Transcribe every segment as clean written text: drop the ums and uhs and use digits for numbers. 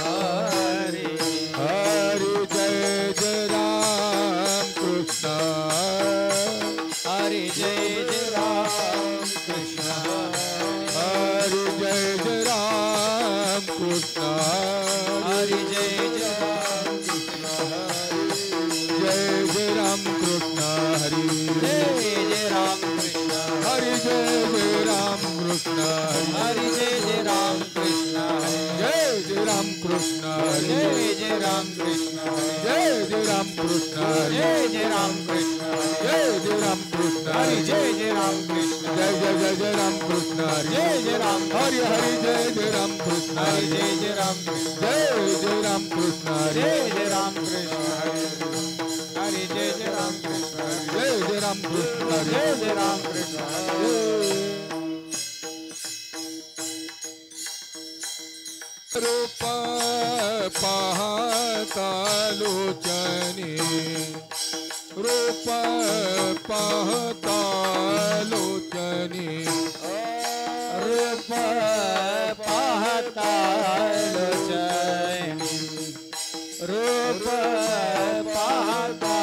हरे हरे जय जय राम कृष्ण हरे जय जय राम कृष्ण हरे जय जय राम कृष्ण हरे जय जय राम कृष्ण जय जय राम कृष्ण हरे जय जय राम कृष्ण हरे जय जय राम कृष्ण हरे जय जय राम कृष्ण जय जय राम कृष्ण जय जय राम कृष्ण जय जय राम कृष्ण जय जय राम कृष्ण जय जय राम कृष्ण हरे जय जय राम कृष्ण जय जय जय जय राम कृष्ण जय जय राम हरे हरे जय जय राम कृष्ण हरे जय जय राम कृष्ण जय जय राम कृष्ण जय जय राम कृष्ण हरे जय जय राम कृष्ण जय जय राम कृष्ण जय जय राम कृष्ण रूप पाहता लोचने रूप पाहता लोचने रूप पाहता लोचने रूप पाहता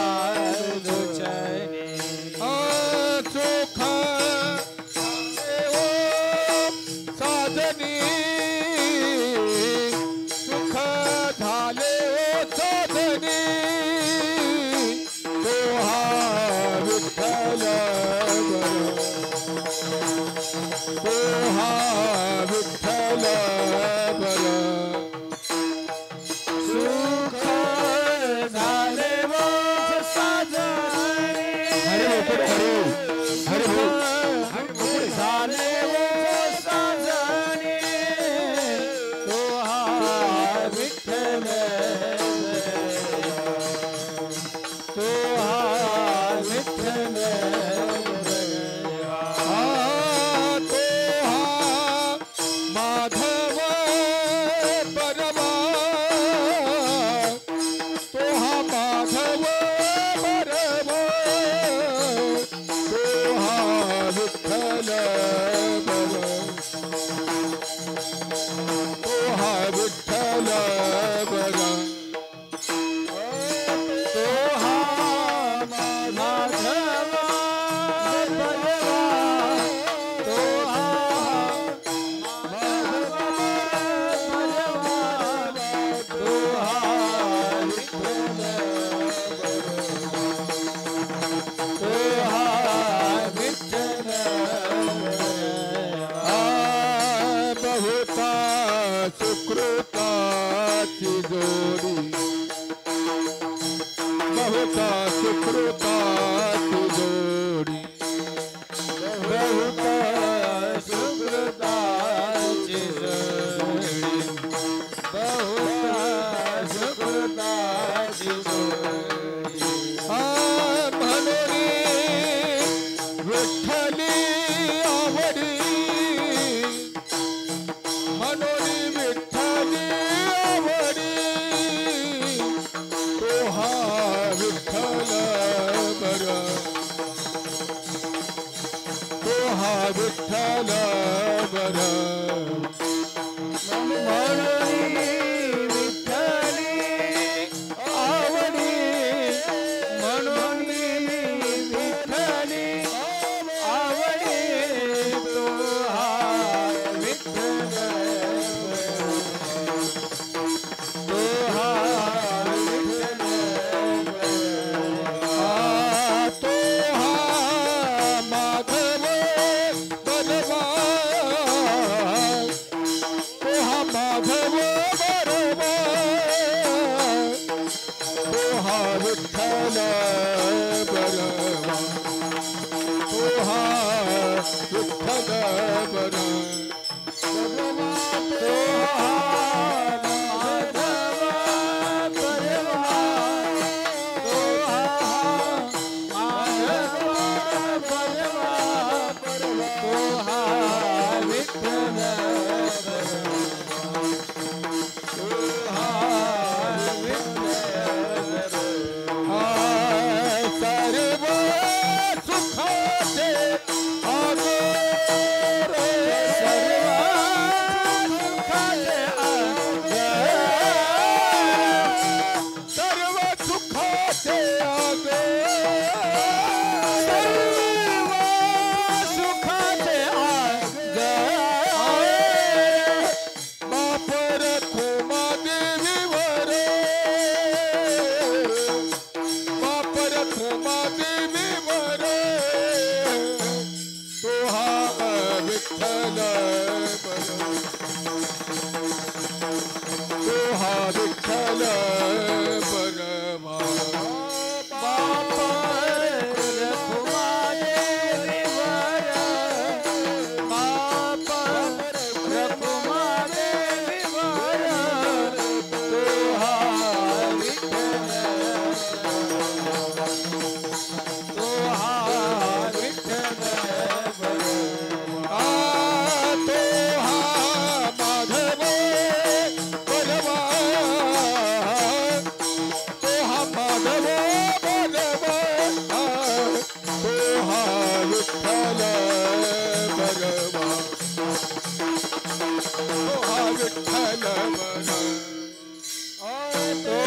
लोचने सुख साधनी सुख झाले साधनी तोहा विठ्ठल तोहा विठ्ठल बर सुख झाले वो साजने हरे हरे हरे झाले वो साजने तो हा विठ्ठल तो हा विठ्ठल माधव परवा तोहा माधव परवा तोहा विठ्ठल बर तोहा विठ्ठल बर तोहा माधव परवा तोहा माधव परवा तोहा विठ्ठल तोहा विठ्ठल बहुता सुकृताची जोडी बहुता सुकृताची जोडी बहुत सुकृताची जोडी बहुत सुकृताची जोडी म्हणून विठ्ठली आवडी म्हणून विठ्ठली आवडी तोहा विठ्ठल बर तोहा विठ्ठल बर म्हणून विठ्ठली आवडी विठ्ठल परमा बापा रखुमादेवीवर बापा रखुमादेवीवर तो हा विठ्ठल तो हा विठ्ठल आ तो हा माधव बलवा तो हा माधव बलवा तो हा विठ्ठल बलवा तो हा विठ्ठल बलवा तो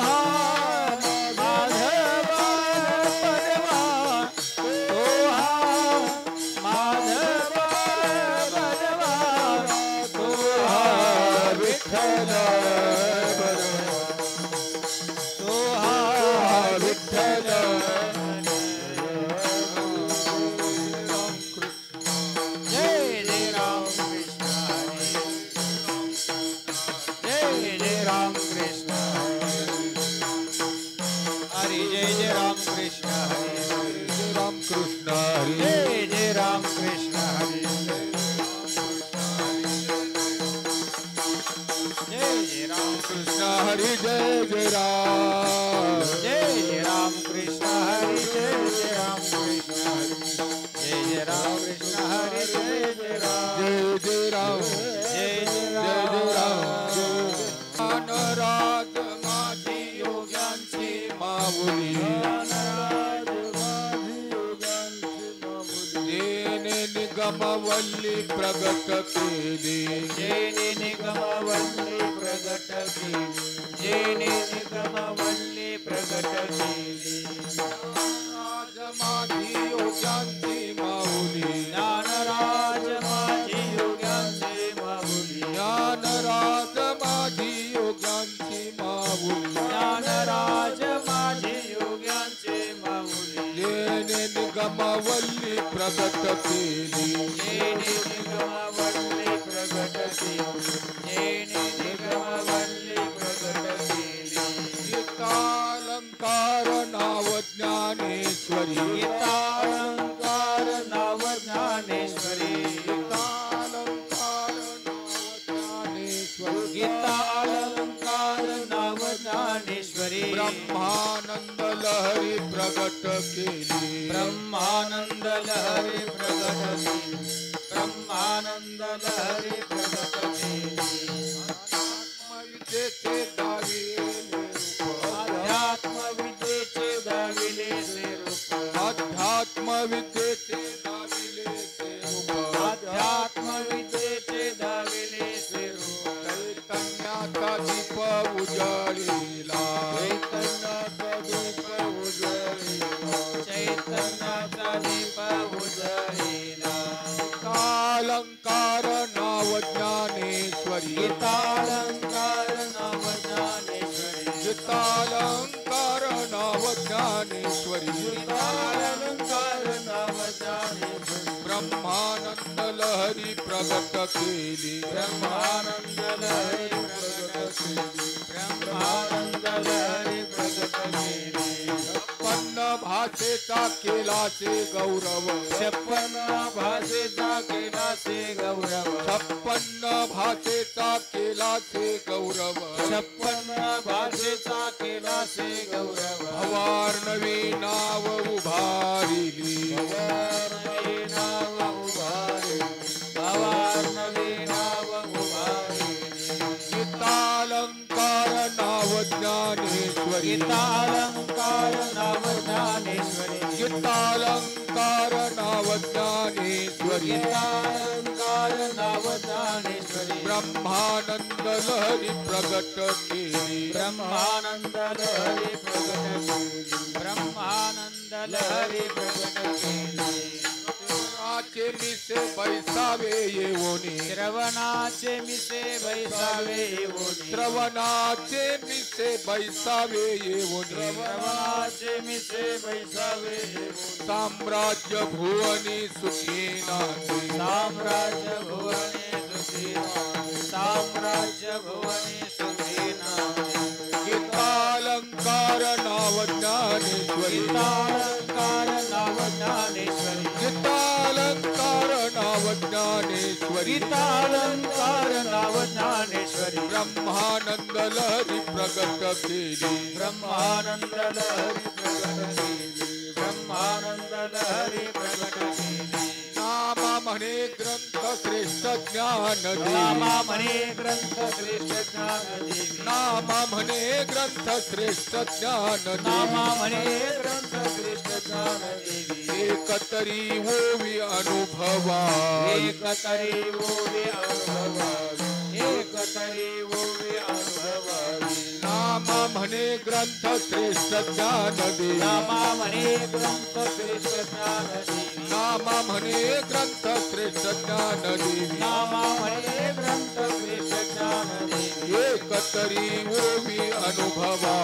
हा माधव बलवा तो हा माधव बलवा तो हा विठ्ठल तो हा विठ्ठल जय जय राम कृष्ण हरे जय जय राम कृष्ण हरे जय जय राम कृष्ण हरे राम कृष्ण हरी जय जय राम कृष्ण हरे जय जय राम कृष्ण हरी जय जय राम जय जय राम कृष्ण हरे जय जय राम कृष्ण हरे जय जय राम कृष्ण हरे जय जय राम जय जय राम जय जय जय जय राम राम राज माझी योग्यांची माऊली जेने निगमवल्ली प्रगट केली जेने निगमवल्ली प्रगट केली जेने निगमवल्ली प्रगट केली राज माझी योग्यांची माऊली ज्ञानराज माझी योग्यांचे माऊली ज्ञानराज माझी योग्यांची माऊली ज्ञानराज माझी योग्यांचे माऊली जेने निगमवल्ली प्रगट केली जेने निगमवल्ली प्रगट केली जेने निगमवल्ली प्रगट केली गीतालंकार नाव ज्ञानेश्वरी गीतालंकार नाव ज्ञानेश्वरी गीतालंकार नाव ज्ञानेश्वरी गीतालंकार नाव ज्ञानेश्वरी ब्रह्मानंद लहरी प्रगट केली ब्रह्मानंद लहरी प्रगट केली ब्रह्मानंद लहरी प्रगट केली आत्मविद्येचे दाविले रूप अध्यात्मविद्येचे दाविले से रूप अध्यात्मविद्येचे दाविले से रूप अध्यात्मविद्येचे दाविले से रूप चैतन्याचा दीप उजळीला चैतन्याचा दीप उजळीला चैतन्याचा दीप उजळीला गीतालंकार नाव ज्ञानेश्वरी गीतालंकार नाव ज्ञानेश्वरी गीतालंकार नाव ज्ञानेश्वरी गीतालंकार नाव ज्ञानेश्वरी ब्रह्मानंद लहरी प्रगट केली ब्रह्मानंद लहरी प्रगट केली ब्रह्मानंद लहरी प्रगट केली छप्पन्न भाषेचा केलाचे गौरव छप्पन्न भाषेचा केलाचे गौरव छप्पन्न भाषेचा केलाचे गौरव छप्पन्न भाषेचा केलाचे गौरव भवार नवी नाव उभारिली नवी नाव उभारी भवार नवी नाव उभारी गीतालंकार नाव ज्ञानेश्वरी गीतालंकार नाव ज्ञानेश्वरी गीतालंकार नाव ज्ञानेश्वरी गीतालंकार नाव ज्ञानेश्वरी ब्रह्मानंद लहरी प्रगट केली ब्रह्मानंद लहरी प्रगट केली ब्रह्मानंद लहरी प्रगट केली श्रवणाचे मिसे बैसावे येवोनी श्रवणाचे मिसे बैसावे येवोनी श्रवणाचे मिसे बैसावे येवोनी श्रवणाचे मिसे बैसावे येवोनी साम्राज्य भुवनी सुखीनाथी साम्राज्य भुवने सुखीनाथ साम्राज्य भुवने सुखीनाथ गीतालंकार नाव ज्ञानेश्वरी गीतालंकार नाव ज्ञानेश्वरी गीतालंकार नाव ज्ञानेश्वरी ब्रह्मानंद लहरी प्रगट केली ब्रह्मानंद लहरी प्रगट केली ब्रह्मानंद लहरी प्रगट केली नामा म्हणे ग्रंथ श्रेष्ठ ज्ञान नामा देवी म्हणे ग्रंथ श्रेष्ठ ज्ञान देवी नामा म्हणे ग्रंथ श्रेष्ठ ज्ञान नामा देवी म्हणे ग्रंथ श्रेष्ठ ज्ञान देवी एकतरी ओवी अनुभवा एकतरी ओवी अनुभवावी एकतरी ओवी अनुभवावी नामा म्हणे ग्रंथ श्रेष्ठ ज्ञान देवी नामा म्हणे ग्रंथ श्रेष्ठ ज्ञान देवी नामा म्हणे ग्रंथ श्रेष्ठ ज्ञान देवी नामा म्हणे ग्रंथ श्रेष्ठ ज्ञान देवी एकतरी ओवी अनुभवा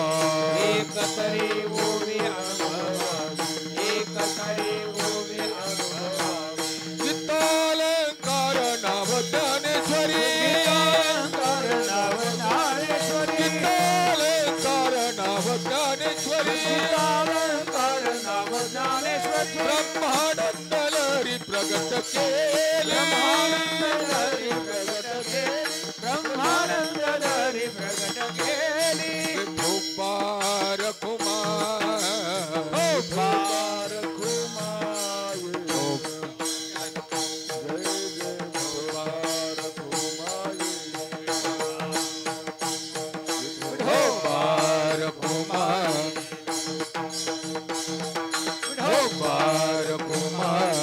एकतरी ओवी अनुभवावी एकतरी ओवी अनुभवावी गीतालंकार नाव ज्ञानेश्वरी गीतालंकार नाव ज्ञानेश्वरी गीतालंकार नाव ज्ञानेश्वरी गीतालंकार नाव ज्ञानेश्वरी ब्रह्मानंद लहरी प्रगट केले ब्रह्मानंद लहरी प्रगट केली ब्रह्मानंद लहरी प्रगट केली भोपार कुमार पार कुमार भोपार कुमार भोपार कुमार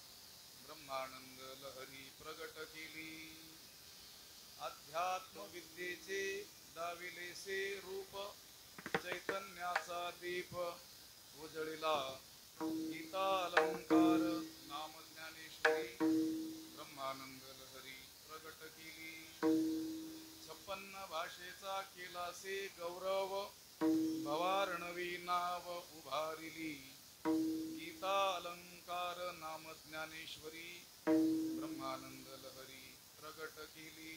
ब्रह्मानंद लहरी प्रगट केली अध्यात्म विद्येचे दाविलेसे रूप चैतन्याचा दीप उजळिला गीता अलंकार नाम ज्ञानेश्वरी ब्रह्मानंद लहरी प्रगट केली 56 भाषेचा केलासे गौरव भवारणवी नाव उभारिली गीता अलंकार नाम ज्ञानेश्वरी ब्रह्मानंद लहरी प्रगट केली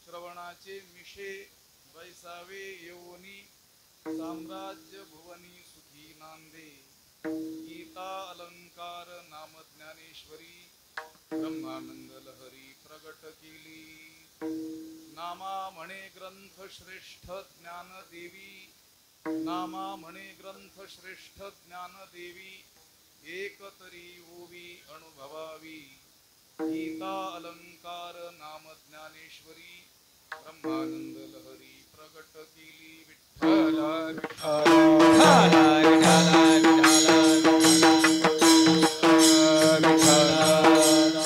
श्रवणाचे मिशे बैसावे येऊनी साम्राज्य भुवनी सुखी नांदे गीता अलंकार नाम ज्ञानेश्वरी ब्रह्मानंद लहरी प्रगट केली नामा म्हणे ग्रंथ श्रेष्ठ ज्ञान देवी नामा म्हणे ग्रंथ श्रेष्ठ ज्ञान देवी एक तरी ओवी अनुभवावी गीता अलंकार नाम ज्ञानेश्वरी ब्रह्मानंद लहरी प्रगट केली विठ्ठल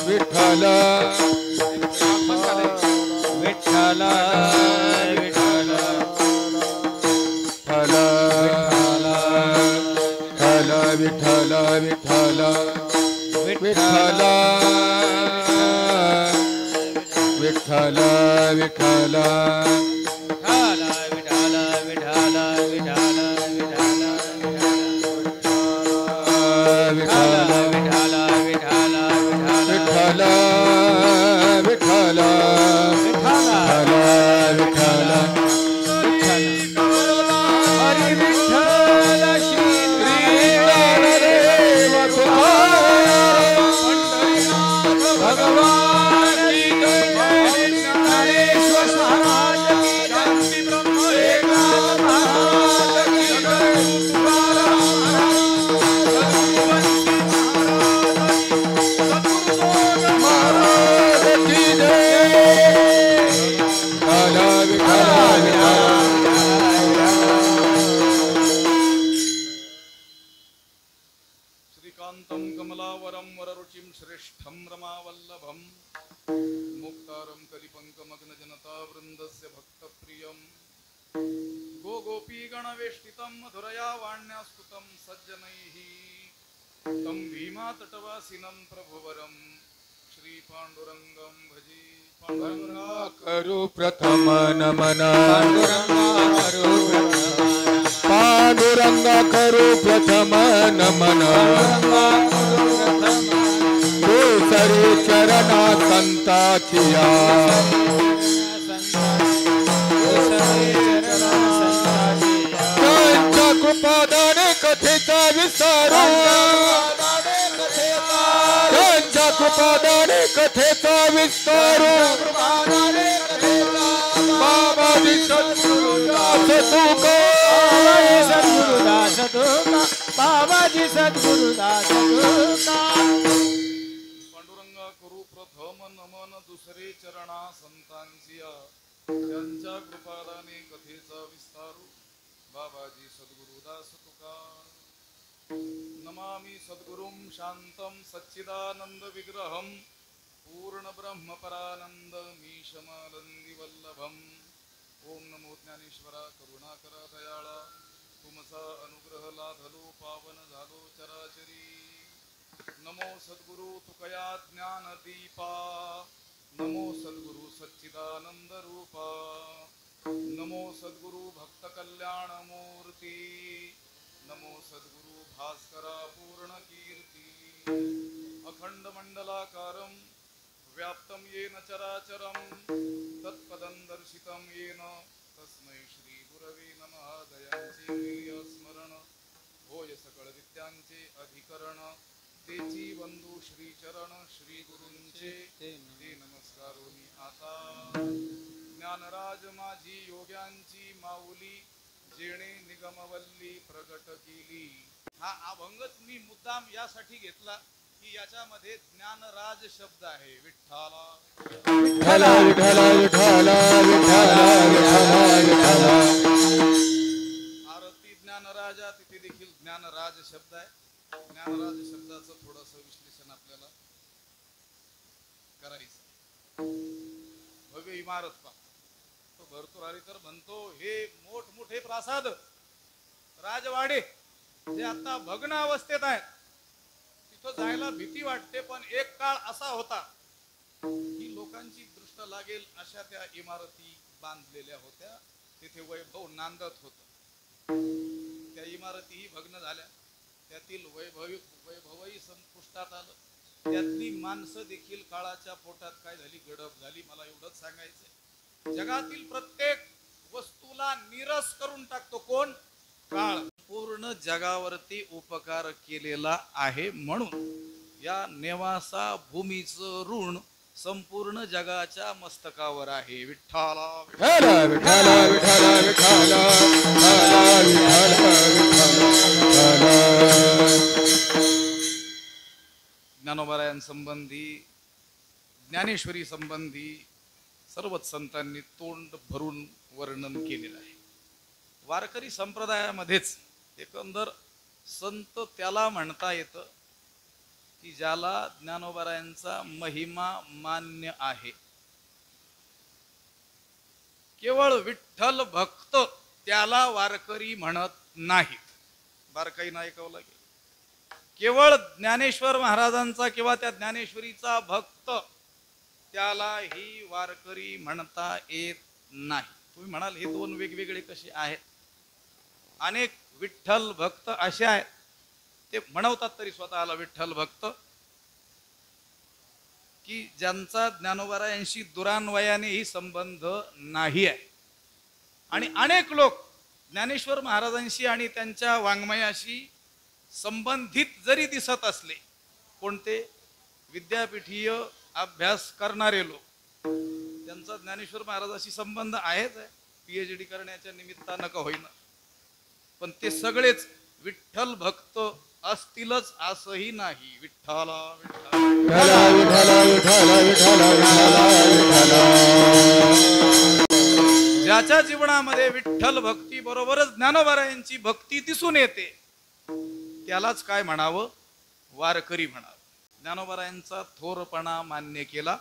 विठ्ठल विठ्ठल विठ्ठल विठ्ठल विठ्ठल श्रीकांतं कमलावरं वररुचिं श्रेष्ठं रमावल्लभं मुक्तारं कलिपङ्कमग्नजनतावृन्दस्य भक्तप्रियं गोगोपीगणवेष्टितं मधुरया वाण्यास्तुतं सज्जनैः तं भीमातटवासिनं प्रभुवरं श्रीपाण्डुरङ्गं भजे पाण्डुरङ्गा करू प्रथम नमन पांडुरंगा करू प्रथम नमन दुसरे चरणा संताचिया त्यांच्या कृपादाने कथेचा विस्तारू त्यांच्या कृपादाने कथेचा विस्तारू बाबाजी सद्गुरुदास तुका बाबाजी सद्गुरुदास पांडुरंगा करू प्रथम नमन दुसरे चरणा संतांचिया त्यांच्या कृपादाने कथेचा विस्तारू बाबाजी सद्गुरुदास तुका नमामि सद्गुरुं शांतं सच्चिदानंद विग्रहं पूर्ण ब्रह्म परानंद मीशमानंदी वल्लभम ओम नमो ज्ञानेश्वरा करुणाकरा दयाळा तुमचा अनुग्रह लाधलो पावन झालो चराचरी नमो सद्गुरु तुकया ज्ञान दीपा नमो सद्गुरु सच्चिदानंद रूपा नमो सद्गुरु भक्त कल्याण मूर्ती नमो सद्गुरु भास्करा पूर्ण कीर्ती अखंड मंडलाकारं व्याप्तं येन चराचरं तत्पदं दर्शितं येन तस्मै श्री गुरवे नमः दयांचे वीर्य स्मरण होय सकळ विद्यांचे अधिकरण तेची बंधू श्री चरण श्री गुरूंचे ते नमस्कारोनी आता ज्ञानराज माझी योग्यांची माऊली जेणे निगमवल्ली प्रगट केली हा अभंगच मी मुद्दाम यासाठी घेतला की याच्यामध्ये ज्ञानराज शब्द आहे विठ्ठला विठ्ठला विठ्ठला विठ्ठला विठ्ठला विठ्ठला आरती ज्ञानराजा तिथे देखील ज्ञानराज शब्द आहे ज्ञानराज शब्दाचं थोडंसं विश्लेषण आपल्याला करायचं भव्य इमारत पहा तो भरतुरारीकर म्हणतो हे मोठमोठे प्रासाद राजवाडे जे आता भग्न अवस्थेत आहेत तिथं जायला भीती वाटते पण एक काळ असा होता की लोकांची दृष्ट लागेल अशा त्या इमारती बांधलेल्या होत्या तिथे वैभव नांदत होत त्या इमारतीही भग्न झाल्या त्यातील वैभवही संपुष्टात आलं त्यातली माणसं देखील काळाच्या पोटात काय झाली गडप झाली मला एवढंच सांगायचंय जगातील प्रत्येक वस्तूला निरस करून टाकतो कोण काळ पूर्ण जगावरती उपकार केलेला आहे म्हणून या नेवासा भूमीचं ऋण संपूर्ण जगाच्या मस्तकावर आहे विठ्ठला विठ्ठला विठ्ठला विठ्ठला विठ्ठला ज्ञानोबरायांसंबंधी ज्ञानेश्वरी संबंधी सर्वच संतांनी तोंड भरून वर्णन केलेलं आहे वारकरी संप्रदायामध्येच एकंदर संत त्याला म्हणता येतं की ज्याला ज्ञानोबरायांचा महिमा मान्य आहे केवळ विठ्ठल भक्त त्याला वारकरी म्हणत नाहीत बारकाईनं ऐकावं लागेल केवळ ज्ञानेश्वर महाराजांचा किंवा त्या ज्ञानेश्वरीचा भक्त त्याला ही वारकरी म्हणता येत नाही. तुम्ही म्हणाल हे दोन वेगवेगळे कसे आहेत? अनेक विठ्ठल भक्त असे आहेत ते म्हणवतात तरी स्वतःला विठ्ठल भक्त की ज्यांचा ज्ञानोबारायांशी दुरान्वयानेही संबंध नाही आहे. आणि अनेक लोक ज्ञानेश्वर महाराजांशी आणि त्यांच्या वाङ्मयाशी संबंधित जरी दिसत असले, कोणते विद्यापीठीय अभ्यास करणारे लोक, त्यांचा ज्ञानेश्वर महाराजांशी संबंध आहेच आहे, PhD करण्याच्या निमित्तानं का होईना, पण ते सगळेच विठ्ठल भक्त असतीलच असंही नाही. विठ्ठला ज्याच्या जीवनामध्ये विठ्ठल भक्ती बरोबरच ज्ञानोबारायांची भक्ती दिसून येते त्यालाच काय म्हणावं? वारकरी म्हणावं. ज्ञानोबारायांचा थोरपणा मान्य केला,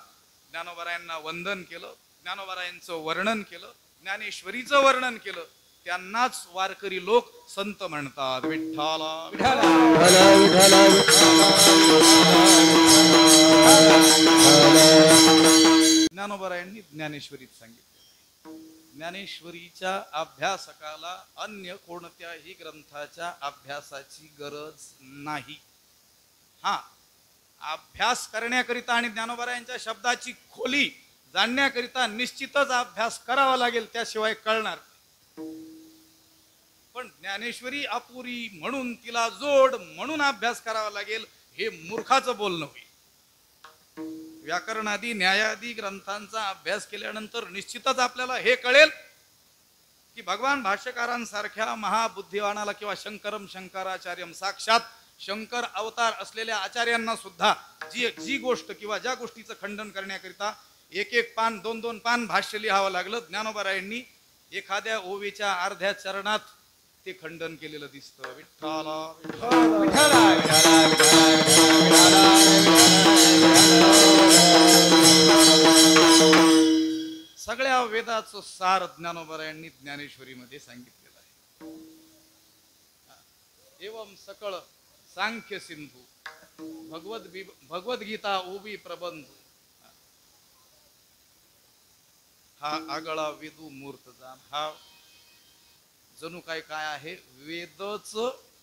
ज्ञानोबारायांना वंदन केलं, ज्ञानोबारायांचं वर्णन केलं, ज्ञानेश्वरीचं वर्णन केलं, त्यांनाच वारकरी लोक संत म्हणतात. विठ्ठला ज्ञानोबारायांनी ज्ञानेश्वरीत सांगितले. ज्ञानेश्वरीच्या अभ्यासकाला अन्य कोणत्याही ग्रंथाच्या अभ्यासाची गरज नाही. हा, अभ्यास करण्याकरिता आणि ज्ञानोबारायांच्या शब्दाची खोली जाणण्याकरिता निश्चितच अभ्यास करावा लागेल, त्याशिवाय कळणार. पण ज्ञानेश्वरी अपुरी म्हणून तिला जोड म्हणून अभ्यास करावा लागेल हे मूर्खाचं बोलणं होईल. व्याकरणादी न्यायादी ग्रंथांचा अभ्यास केल्यानंतर निश्चितच आपल्याला हे कळेल की भगवान भाष्यकारांसारख्या महाबुद्धिवानाला किंवा शंकरम शंकराचार्यम साक्षात शंकर अवतार असलेल्या आचार्यांना सुद्धा जी गोष्ट किंवा ज्या गोष्टीचं खंडन करण्याकरिता एक एक पान दोन दोन पान भाष्य लिहावं लागलं, ज्ञानोबारायांनी एखाद्या ओवीच्या अर्ध्या चरणात ते खंडन केलेलं दिसतं. विठ्ठला सगळ्या वेदाचं सार ज्ञानोबारायांनी ज्ञानेश्वरीमध्ये सांगितलेलं आहे. एवं सकळ सांख्य सिंधू भगवद्गीता ओबी प्रबंध हा आगळा वेदू मूर्त जाण हा जणू काय आहे? वेदच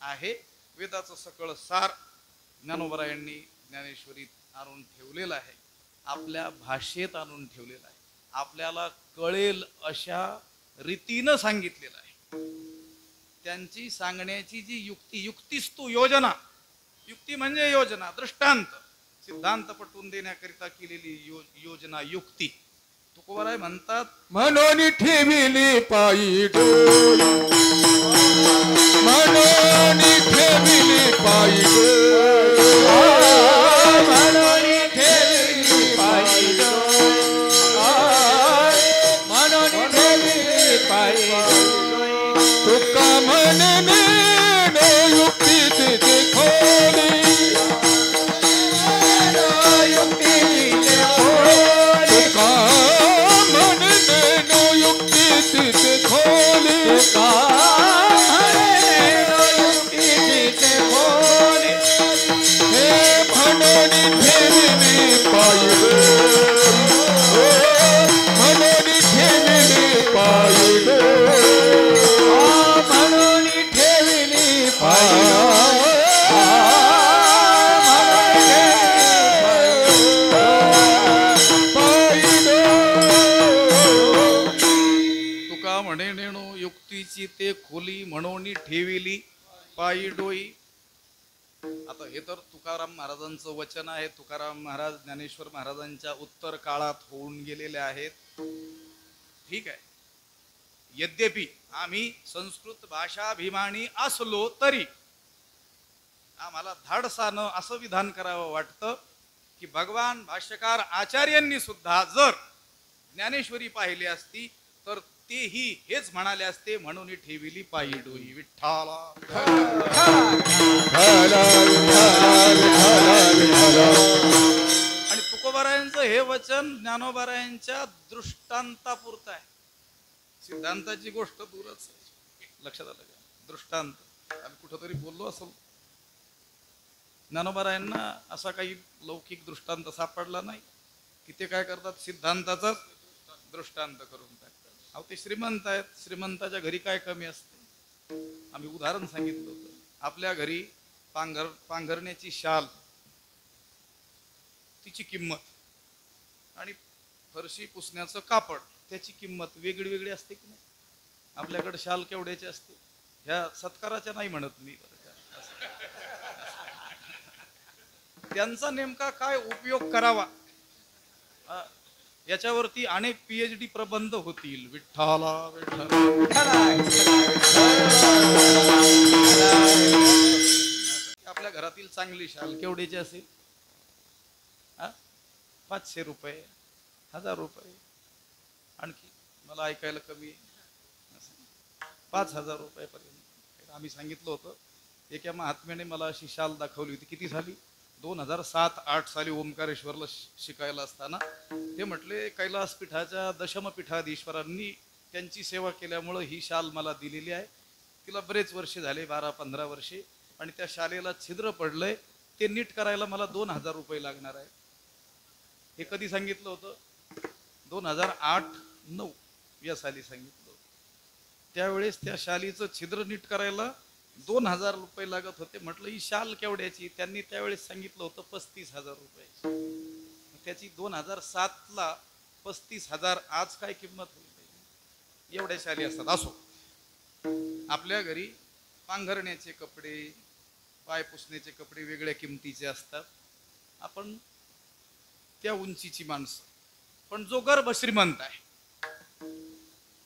आहे. वेदाचं सकळ सार ज्ञानोबारायांनी ज्ञानेश्वरीत आणून ठेवलेलं आहे, आपल्या भाषेत आणून ठेवलेलं आहे, आपल्याला कळेल अशा रीतीनं सांगितलेलं आहे. त्यांची सांगण्याची जी युक्तिस्तू योजना, युक्ती म्हणजे योजना, दृष्टांत, सिद्धांत पटवून देण्याकरिता केलेली योजना युक्ती. तुकोबाराय म्हणतात, मनोनी ठेविली पायी डोई, मनोनी ठेविली पायी डोई, मनोनी ठेविली पायी डोई, मनोनी ठेविली पायी डोई, तुका म्हणणे नो युक्तीची ते खोली, नो युक्तीची ते खोली, तुका ते खोली म्हणून ठेविली पायी डोई. आता हे तर तुकाराम महाराजांचं वचन आहे. तुकाराम महाराज ज्ञानेश्वर महाराजांच्या उत्तर काळात होऊन गेलेले आहेत. ठीक आहे, यद्यपि आम्ही संस्कृत भाषाभिमानी असलो तरी आम्हाला धाडसानं असं विधान करावं वाटतं की भगवान भाष्यकार आचार्यांनी सुद्धा जर ज्ञानेश्वरी पाहिली असती तर तेही हेच म्हणाले असते, म्हणून ठेविली पायी डोई. विठ्ठला आणि तुकोबारायांचं हे वचन ज्ञानोबारायांच्या दृष्टांतापुरतं आहे. सिद्धांताची गोष्ट दूरच आहे. लक्षात आलं का? दृष्टांत आम्ही कुठंतरी बोललो असं ज्ञानोबारायांना असा काही लौकिक दृष्टांत सापडला नाही की ते काय करतात, सिद्धांताचाच दृष्टांत करून टाकतात. अहो ते श्रीमंत आहेत, श्रीमंताच्या घरी काय कमी असते. आम्ही उदाहरण सांगितलं होतं, आपल्या घरी पांघरण्याची शाल तिची किंमत आणि फरशी पुसण्याचं कापड त्याची किंमत वेगळी वेगळी असते की नाही. आपल्याकडे शाल केवढ्याची असते, ह्या सत्काराच्या नाही म्हणत मी, त्यांचा नेमका काय उपयोग करावा याच्यावरती अनेक PhD प्रबंध होतील. विठ्ठला आपल्या घरातील चांगली शाल केवढ्याची असेल, 500 रुपये, 1000 रुपये, आणखी मला ऐकायला कमी 5000 रुपयापर्यंत. आम्ही सांगितलं होतं, एका महात्म्याने मला अशी शाल दाखवली होती. किती झाली, 2007-8 साली ओंकारेश्वरला शिकायला असताना ते म्हटले, कैलासपीठाच्या दशमपीठाधीश्वरांनी त्यांची सेवा केल्यामुळं ही शाल मला दिलेली आहे. तिला बरेच वर्षे झाले, 12-15 वर्षे, आणि त्या शालेला छिद्र पडलंय, ते नीट करायला मला 2000 रुपये लागणार आहे. हे कधी सांगितलं होतं, 2008-9 या साली सांगितलं होतं. त्यावेळेस त्या शालीचं छिद्र नीट करायला 2000 रुपये लागत होते. म्हटलं ही शाल केवढ्याची, त्यांनी त्यावेळेस सांगितलं होतं 35,000 रुपयाची. त्याची 2007ला 35,000 आज काय किंमत होईल, एवढ्या शाली असतात. असो, आपल्या घरी पांघरण्याचे कपडे, पाय पुसण्याचे कपडे वेगळ्या किमतीचे असतात. आपण त्या उंचीची माणसं, पण जो गर्भ श्रीमंत आहे,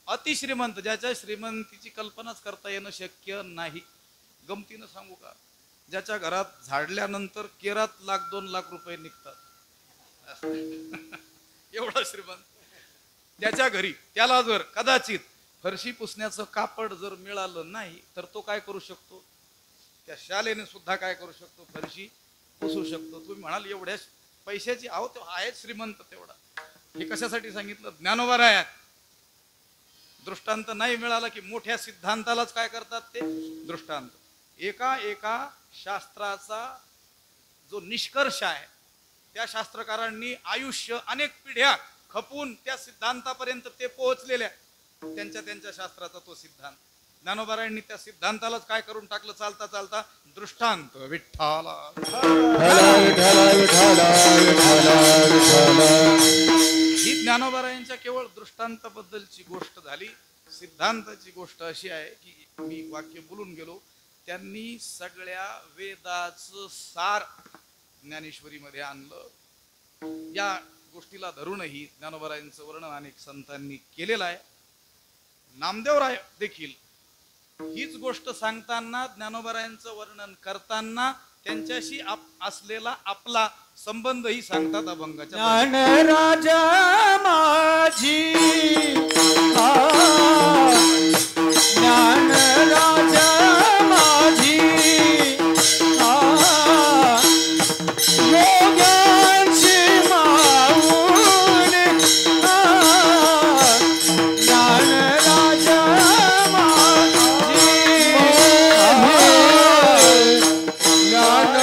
अतिश्रीमंत, ज्याच्या श्रीमंतीची कल्पनाच करता येणं शक्य नाही. गमतीनं सांगू का, ज्याच्या घरात झाडल्यानंतर केरात 1,00,000-2 लाख रुपये निघतात, एवढा श्रीमंत, त्याच्या घरी त्याला जर कदाचित फरशी पुसण्याचं कापड जर मिळालं नाही तर तो काय करू शकतो, त्या शालेने सुद्धा काय करू शकतो, फरशी पुसू शकतो. तुम्ही म्हणाल एवढ्या पैशाची, आहो तो आहे श्रीमंत तेवढा. हे कशासाठी सांगितलं, ज्ञानोबा दृष्टांत नाही मिळाला की मोठ्या सिद्धांतालाच काय करतात ते दृष्टांत. एका शास्त्राचा जो निष्कर्ष आहे, त्या शास्त्रकारांनी आयुष्य अनेक पिढ्या खपून त्या सिद्धांतापर्यंत ते पोहोचलेल्या, त्यांच्या शास्त्राचा तो सिद्धांत. ज्ञानोबारायांनी त्या सिद्धांतालाच काय करून टाकलं, चालता चालता दृष्टांत. विठ्ठला ही ज्ञानोबारायांच्या केवळ दृष्टांताबद्दलची गोष्ट झाली. सिद्धांताची गोष्ट अशी आहे की मी वाक्य बोलून गेलो, त्यांनी सगळ्या वेदाचं सार ज्ञानेश्वरीमध्ये आणलं. या गोष्टीला धरूनही ज्ञानोबारायांचं वर्णन अनेक संतांनी केलेलं आहे. नामदेवराय देखील हीच गोष्ट सांगताना, ज्ञानोबारायांचं वर्णन करताना त्यांच्याशी असलेला आपला संबंधही सांगतात अभंगाच्या. ज्ञान राजा माझी, ज्ञान राजा माझी, योगांची माऊन, ज्ञान राजा माझी, ज्ञान ज्ञान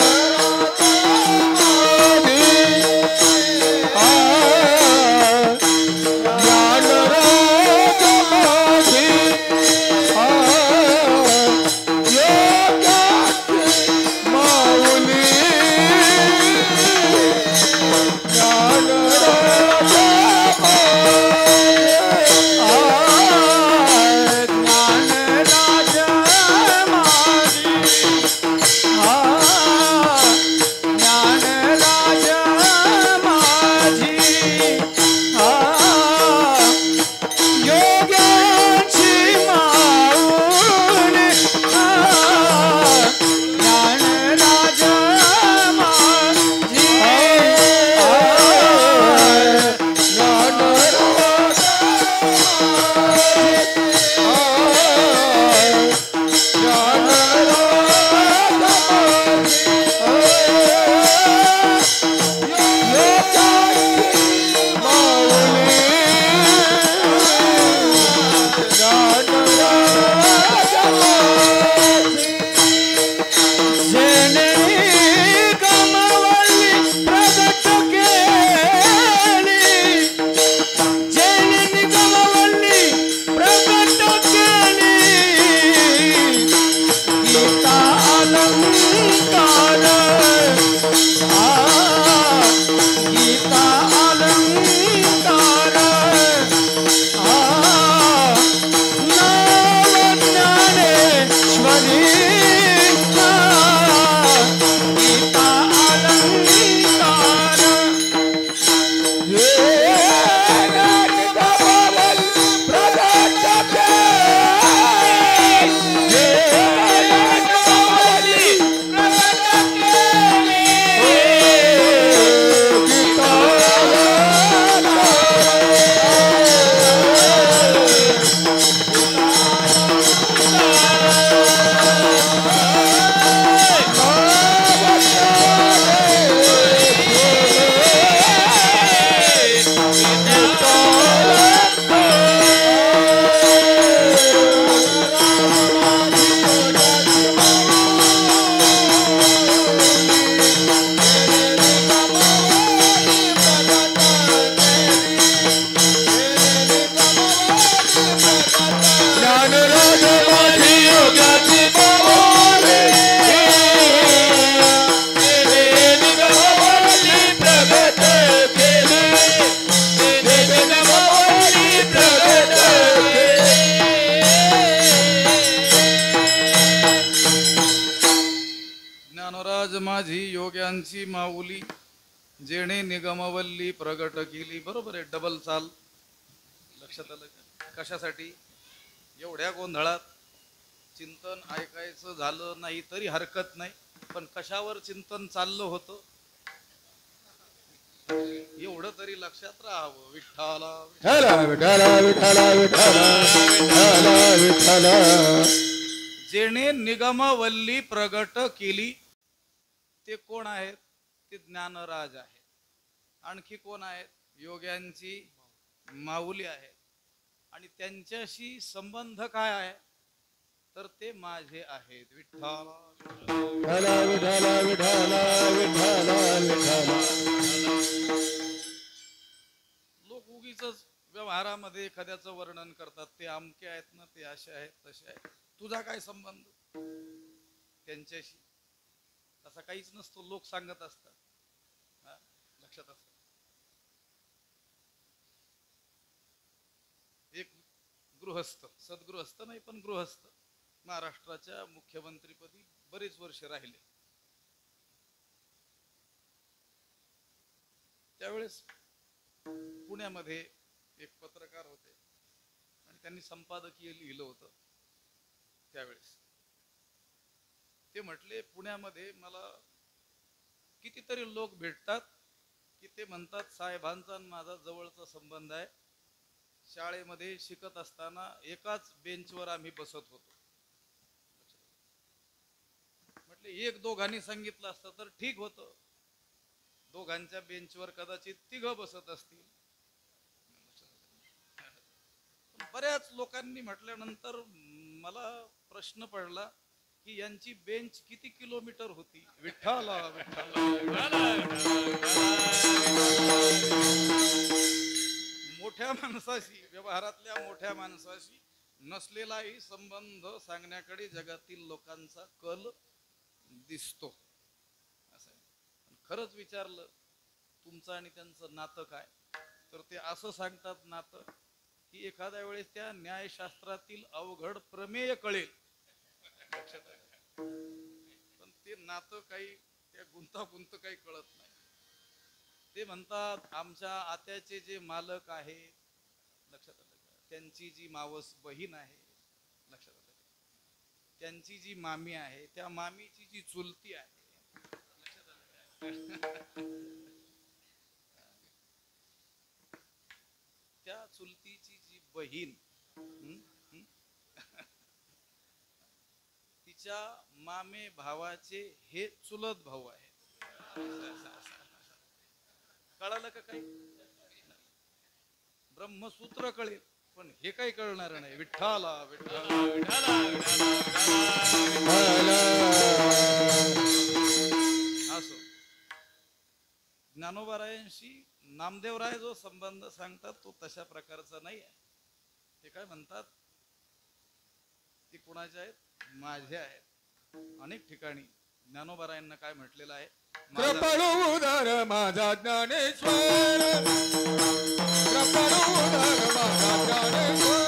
योग्यांची माऊली जेणे निगमवल्ली प्रगट केली. बरोबर आहे, डबल चाल. लक्षात आलं का? कशासाठी? एवढ्या गोंधळात चिंतन ऐकायचं झालं नाही तरी हरकत नाही, पण कशावर चिंतन चाललं होतं एवढं तरी लक्षात राहावं. विठ्ठला विठ्ठला विठ्ठला विठ्ठला विठ्ठला विठ्ठला. जेणे निगमवल्ली प्रगट केली. ते कोण आहेत? ते ज्ञानराज आहेत. आणखी कोण आहेत? योग्यांची माऊली आहेत. आणि त्यांच्याशी संबंध काय आहे? तर ते माझे आहेत. विठ्ठला विठ्ठला विठ्ठला विठ्ठला विठ्ठला विठ्ठला. लोक उगीच व्यवहारामध्ये एखाद्याचं वर्णन करतात. ते अमके आहेत ना, ते असे आहेत तसे आहेत. तुझा काय संबंध त्यांच्याशी? तसा काहीच नसतो. लोक सांगत असतात. लक्षात असत. एक गृहस्थ, सद्गृहस्थ नाही पण गृहस्थ, महाराष्ट्राच्या मुख्यमंत्रीपदी बरेच वर्ष राहिले. त्यावेळेस पुण्यामध्ये एक पत्रकार होते आणि त्यांनी संपादकीय लिहिलं होतं. त्यावेळेस ते म्हटले, पुण्यामध्ये मला कितीतरी लोक भेटतात की ते म्हणतात साहेबांचा माझा जवळचा संबंध आहे. शाळेमध्ये शिकत असताना एकाच बेंचवर आम्ही बसत होतो. म्हटले एक दोघांनी सांगितलं असतं तर ठीक होतं. दोघांच्या बेंचवर कदाचित तिघं बसत असतील. बऱ्याच लोकांनी म्हटल्यानंतर मला प्रश्न पडला की यांची बेंच किती किलोमीटर होती. विठ्ठला मोठ्या माणसाशी, व्यवहारातल्या मोठ्या माणसाशी नसलेलाही संबंध सांगण्याकडे जगातील लोकांचा कल दिसतो. असं खरंच विचारलं तुमचं आणि त्यांचं नातं काय, तर ते असं सांगतात नातं की एखाद्या वेळेस त्या न्यायशास्त्रातील अवघड प्रमेय कळेल. पण ते नातं काही, त्या गुंतागुंत काही कळत नाही. ते म्हणतात आमच्या आत्याचे जे मालक आहेत, लक्षात आलं का, त्यांची जी मावस बहीण आहे, लक्षात आलं का, त्यांची जी मामी आहे, त्या मामीची जी चुलती आहे, लक्षात आलं का, त्या चुलतीची जी बहीण तिच्या मामे भावाचे हे चुलत भाऊ आहे. कळालं का काही? ब्रह्मसूत्र कळेल पण हे काही कळणार नाही. विठ्ठला विठ्ठला असो. ज्ञानोबारायांशी नामदेवराय जो संबंध सांगतात तो तशा प्रकारचा नाही आहे. ते काय म्हणतात, ती कुणाचे आहेत? माझे आहेत. अनेक ठिकाणी ज्ञानोबारायांना काय म्हटलेलं आहे, कृपाळू उदार माझा ज्ञानेश्वर, कृपाळू उदार माझा ज्ञानेश्वर,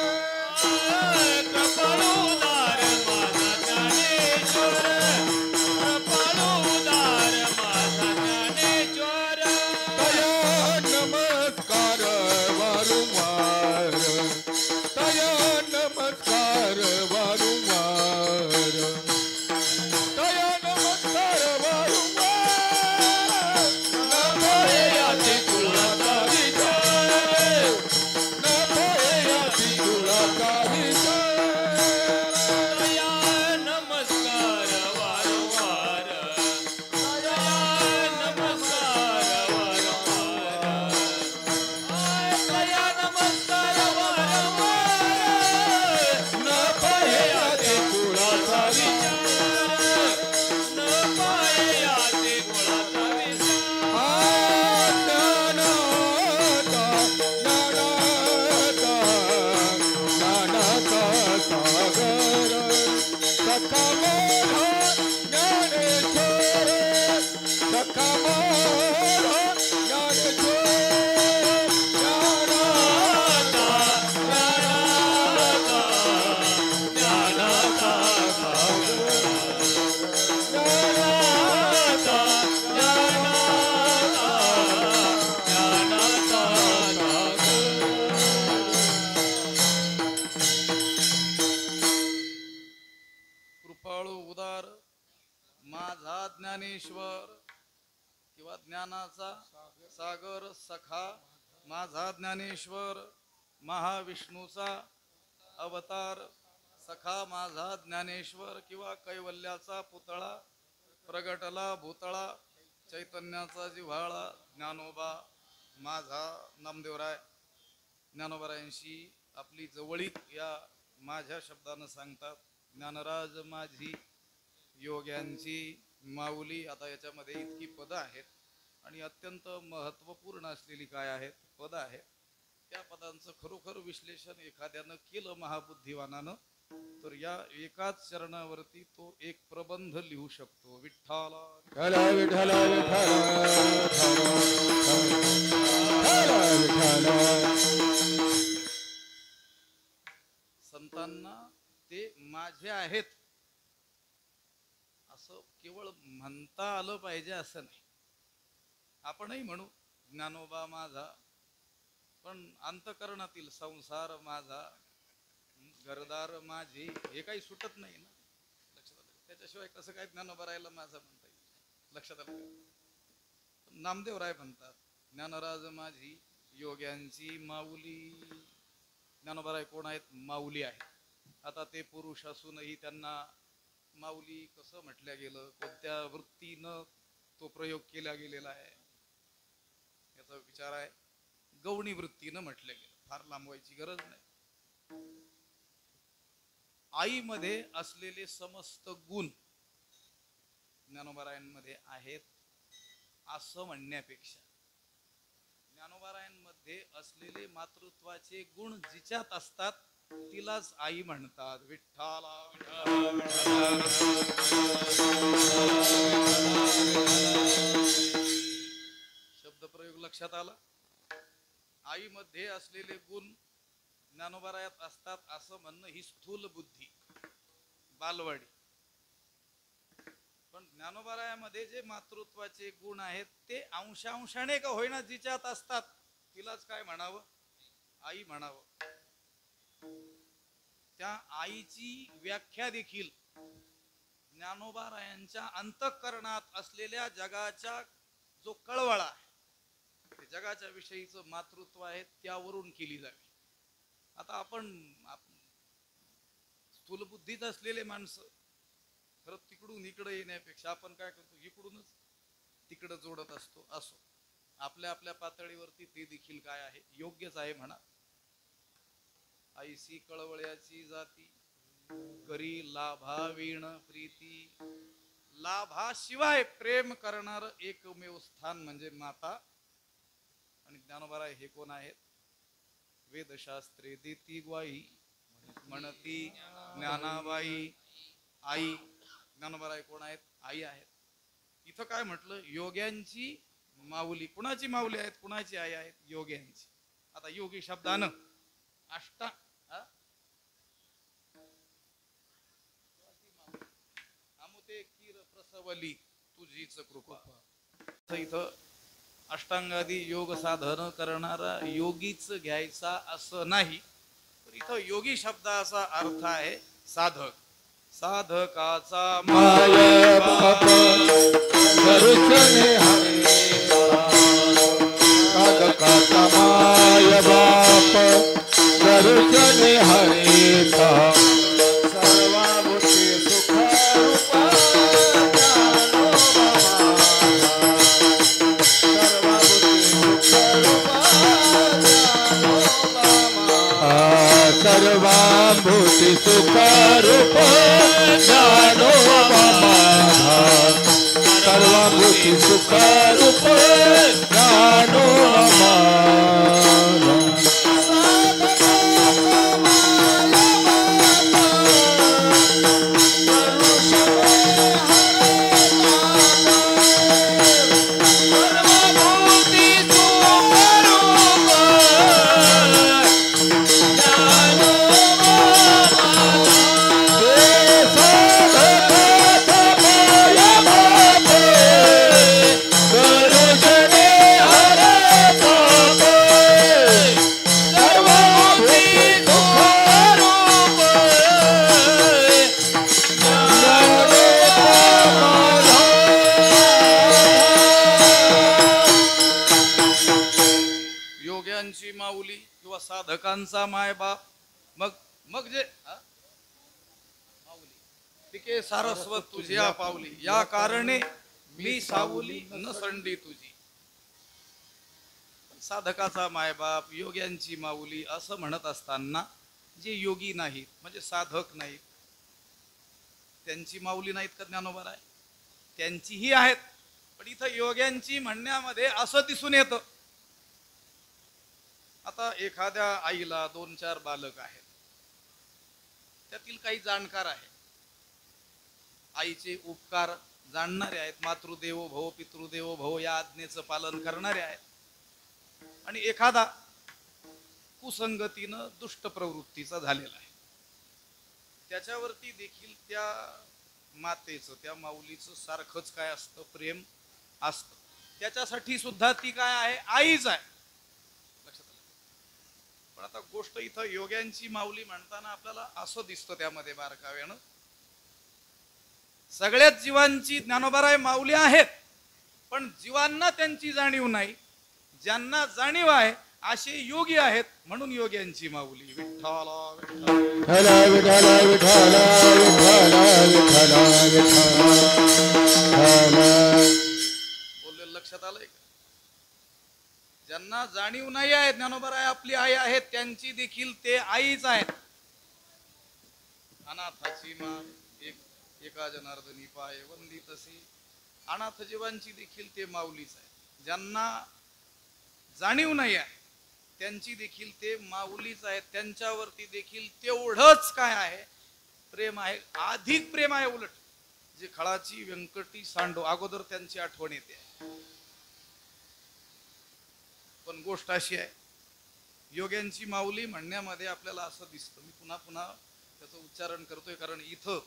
कृपाळू उदार माझा ज्ञानेश्वर, कृपाळू उदार माझा ज्ञानेश्वर. तया नमस्कार वारंवार, तया नमस्कार वारंवार, तया नमस्कार वारंवार. नमो याचे कुळ ज्ञानेश्वर किंवा ज्ञानाचा सागर सखा माझा ज्ञानेश्वर, महाविष्णूचा अवतार सखा माझा ज्ञानेश्वर किंवा कैवल्याचा पुतळा प्रगटला भूतळा, चैतन्याचा जिव्हाळा ज्ञानोबा माझा नामदेवराय. ज्ञानोबरायांशी आपली जवळीक या माझ्या शब्दानं सांगतात. ज्ञानराज माझी योग्यांची माऊली. आता याच्यामध्ये इतकी पदं आहेत आणि अत्यंत महत्त्वपूर्ण असलेली काय आहेत पदं आहेत. त्या पदांचं खरोखर विश्लेषण एखाद्यानं केलं महाबुद्धिवानानं तर या एकाच चरणावरती तो एक प्रबंध लिहू शकतो. विठ्ठला संतांना ते माझे आहेत असं केवळ म्हणता आलं पाहिजे असं नाही. आपणही म्हणू ज्ञानोबा माझा, पण अंतकरणातील संसार माझा, घरदार माझी हे काही सुटत नाही ना. लक्षात आलं? त्याच्याशिवाय कसं काय ज्ञानोबा राहायला माझा म्हणता येईल. लक्षात आलं? नामदेवराय म्हणतात ज्ञानराज माझी योग्यांची माऊली. ज्ञानोबाराय कोण आहेत? माऊली आहेत. आता ते पुरुष असूनही त्यांना माऊली कसं म्हटलं गेलं, कोणत्या वृत्तीनं तो प्रयोग केला गेलेला आहे याचा विचार आहे. गौणी वृत्तीनं म्हटलं गेलं, फार लांबवायची गरज नाही. आईमध्ये असलेले समस्त गुण ज्ञानोबारायांमध्ये आहेत असं म्हणण्यापेक्षा ज्ञानोबारायांमध्ये असलेले मातृत्वाचे गुण जिच्यात असतात तिलाच आई म्हणतात. विठ्ठला शब्दप्रयोग लक्षात आला. आईमध्ये असलेले गुण ज्ञानोबारायात असतात असं म्हणणं ही स्थूल बुद्धी, बालवाडी. पण ज्ञानोबारायामध्ये जे मातृत्वाचे गुण आहेत ते अंशांशाने का होईना जिच्यात असतात तिलाच काय म्हणावं? आई म्हणावं. त्या आईची व्याख्या देखील ज्ञानोबारायांच्या अंतःकरणात असलेल्या जगाच्या जो कळवळा आहे, ते जगाच्या विषयीचं मातृत्व आहे त्यावरून केली जावी. आता आपण स्थूलबुद्धीत असलेले माणसं खरं तिकडून इकडे येण्यापेक्षा आपण काय करतो, इकडूनच तिकडं जोडत असतो. असो, आपल्या आपल्या पातळीवरती ते देखील काय आहे योग्यच आहे म्हणा. आईसी कळवळ्याची जाती करी लाभावीण प्रीती. लाभाशिवाय प्रेम करणार एकमेव स्थान म्हणजे माता. आणि ज्ञानोबाराय हे कोण आहेत? वेदशास्त्रे देती ग्वाही म्हणती ज्ञानाबाई आई. ज्ञानोबाराय कोण आहेत? आई आहेत. इथं काय म्हटलं? योग्यांची माऊली. कुणाची माऊली आहेत? कुणाची आई आहेत? योग्यांची. आता योगी शब्दानं अमुते कीर प्रसवली तुझीच कृपा. इथं अष्टांगादी योग साधन करणारा योगीच घ्यायचा असं नाही, तर इथं योगी शब्दाचा अर्थ आहे साधक. साधकाचा माय बाप दर्शने हरे, साधकाचा माय बाप दर्शने हरेचा. सर्वाभूते सुख रूपा सर्वाभूति सुख रूप ज्ञानोबा माझा. सर्वाभूति सुख रूप ज्ञानोबा माझा. योग्यांची माऊली किंवा साधकांचा मायबाप, मग मग जे माऊली पिके सारस्वत तुझ्या पावली, या कारणे मी सावली नसंडी तुझी. साधकाचा मायबाप, योग्यांची माऊली असं म्हणत असताना जे योगी नाहीत म्हणजे साधक नाहीत, त्यांची माऊली नाहीत का ज्ञानोबा आहे? त्यांचीही आहेत, पण इथं योग्यांची म्हणण्यामध्ये असं दिसून येतं. आता एखाद्या आईला 2-4 बालक आहेत, त्यातील काही जाणकार आहेत, आईचे उपकार जाणणारे आहेत, मातृदेवो भव पितृदेवो भव या आज्ञेचं पालन करणारे आहेत, आणि एखादा कुसंगतीनं दुष्ट प्रवृत्तीचा झालेला आहे, त्याच्यावरती देखील त्या मातेचं, त्या माऊलीचं सारखंच काय असतं, प्रेम असतं. त्याच्यासाठी सुद्धा ती काय आहे, आईच आहे. लक्षात आलं? पण आता गोष्ट इथं योग्यांची माऊली म्हणताना आपल्याला असं दिसतं त्यामध्ये बारकाव्यानं, सगळ्याच जीवांची ज्ञानोबाराय माऊली आहेत, पण जीवांना त्यांची जाणीव नाही. ज्यांना जाणीव आहे असे योगी आहेत, म्हणून योग्यांची माऊली. विठ्ठला विठ्ठला विठ्ठला विठ्ठला विठ्ठला विठ्ठला. बोललेलं लक्षात आलंय का? ज्यांना जाणीव नाही आहे ज्ञानोबाराय आपली आई आहेत, त्यांची देखील ते आईच आहेत. अनाथाची मान एका जनार्दनी पाय वंदितसी, अनाथ जीवांची देखील ते माऊलीच आहे. ज्यांना जाणीव नाही आहे त्यांची देखील ते माऊलीच आहेत. त्यांच्यावरती देखील तेवढंच काय आहे, प्रेम आहे, अधिक प्रेम आहे. उलट जे खळाची व्यंकटी सांडो अगोदर त्यांची आठवण येते. पण गोष्ट अशी आहे, योग्यांची माऊली म्हणण्यामध्ये आपल्याला असं दिसतं, मी पुन्हा पुन्हा त्याचं उच्चारण करतोय कारण इथं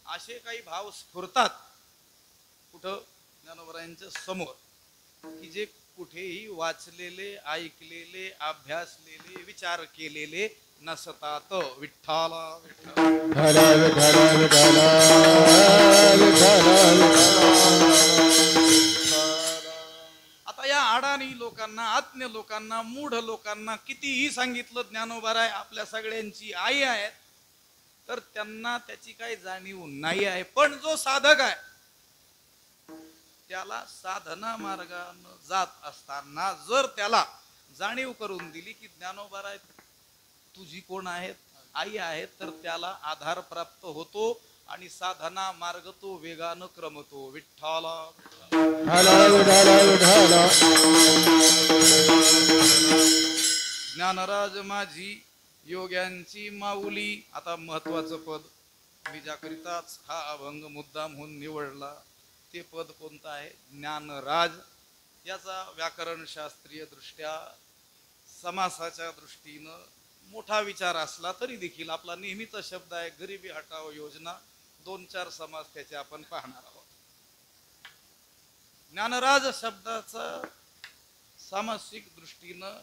असे काही भाव स्फुरतात कुठं ज्ञानोबरायांच्या समोर, की जे कुठेही वाचलेले, ऐकलेले, अभ्यासलेले, विचार केलेले नसतात. विठ्ठला विठ्ठला विठ्ठला विठ्ठला आता या अडाणी लोकांना, अज्ञ लोकांना, मूढ लोकांना कितीही सांगितलं ज्ञानोबाराय आपल्या सगळ्यांची आई आहेत, तर त्यांना त्याची काही जाणीव नाही आहे. पण जो साधक आहे त्याला साधना मार्गाने जात असताना जर त्याला जाणीव करून दिली की ज्ञानोबाराय तुझी कोण आहेत, आई आहेत, तर त्याला आधार प्राप्त होतो आणि साधना मार्ग तो वेगानं क्रमतो. विठ्ठला ज्ञानराज माझी योग्यांची माऊली. आता महत्वाचं पद मी ज्याकरिताच हा अभंग मुद्दामहून निवडला ते पद कोणतं आहे, ज्ञानराज. याचा व्याकरण शास्त्रीय दृष्ट्या, समासाच्या दृष्टीनं मोठा विचार असला तरी देखील आपला नेहमीचा शब्द आहे गरिबी हटाव योजना. 2-4 समास त्याचे आपण पाहणार आहोत. ज्ञानराज शब्दाचा सामासिक दृष्टीनं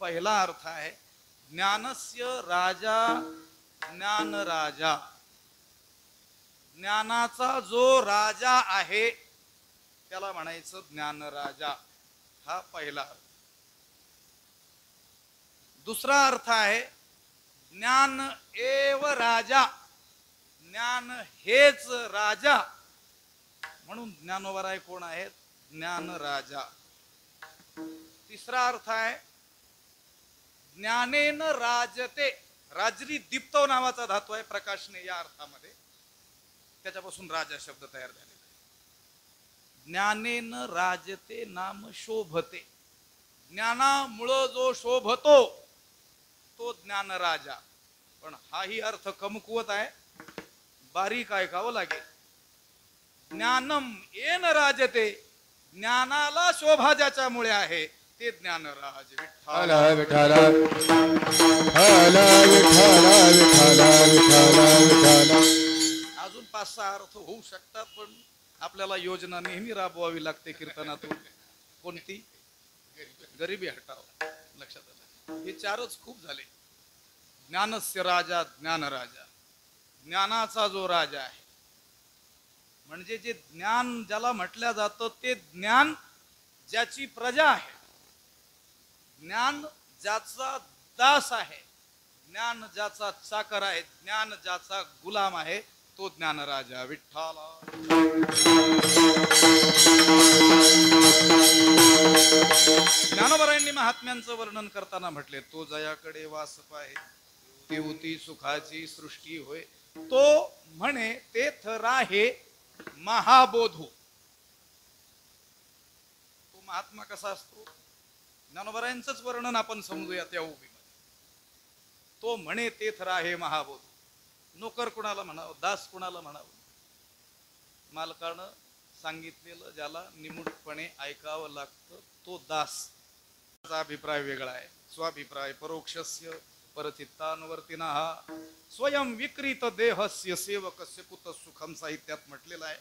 पहिला अर्थ आहे ज्ञानस्य राजा, ज्ञानराजा. ज्ञानाचा जो राजा आहे त्याला म्हणायचं ज्ञानराजा. हा पहिला अर्थ. दुसरा अर्थ आहे ज्ञान एव राजा, ज्ञान हेच राजा, म्हणून ज्ञानोबाराय कोण आहेत, ज्ञान राजा. तिसरा अर्थ आहे ज्ञानेन राजते. राजरी दीप्तव नावाचा धातू आहे प्रकाशने या अर्थामध्ये, त्याच्यापासून राजा शब्द तयार झालेला आहे. ज्ञानेन राजते नाम शोभते. ज्ञानामुळं जो शोभतो तो ज्ञान राजा. पण हाही अर्थ कमकुवत आहे, बारीक ऐकावं लागेल. ज्ञानम येन राजते, ज्ञानाला शोभा ज्याच्यामुळे आहे ते ज्ञानराज. विठ्ठला विठ्ठला विठ्ठला विठ्ठला विठ्ठला. अजून 5-6 अर्थ होऊ शकतात, पण आपल्याला योजना नेहमी राबवावी लागते कीर्तनातून. कोणती? गरिबी हटाव. लक्षात आलं? हे 4च खूप झाले. ज्ञानस्य राजा, ज्ञानराजा. ज्ञानाचा जो राजा आहे, म्हणजे जे ज्ञान ज्याला म्हटलं जातं ते ज्ञान ज्याची प्रजा आहे. ज्ञान ज्याचा दास आहे, ज्ञान ज्याचा चाकर आहे, ज्ञान ज्याचा गुलाम आहे, तो ज्ञानराजा विठ्ठला. ज्ञानोबरायांनी महात्म्यांचं वर्णन करताना म्हटले, तो जयाकडे वास पाहे ती होती सुखाची सृष्टी होय, तो म्हणे तेथ राहे महाबोधू. तो महात्मा कसा असतो, ज्ञानोबरायांचंच वर्णन आपण समजूया त्या उभीमध्ये. तो म्हणे तेथ राहे महाबोधू. नोकर कुणाला म्हणावं, दास कुणाला म्हणावं? मालकानं सांगितलेलं ज्याला निमूटपणे ऐकावं लागतं तो दास. त्याचा अभिप्राय वेगळा आहे. स्वाभिप्राय परोक्षस्य परचित्तानुवर्तिनः स्वयं विक्रीत देहस्य सेवकस्य कुत सुखम साहित्यात म्हटलेलं आहे.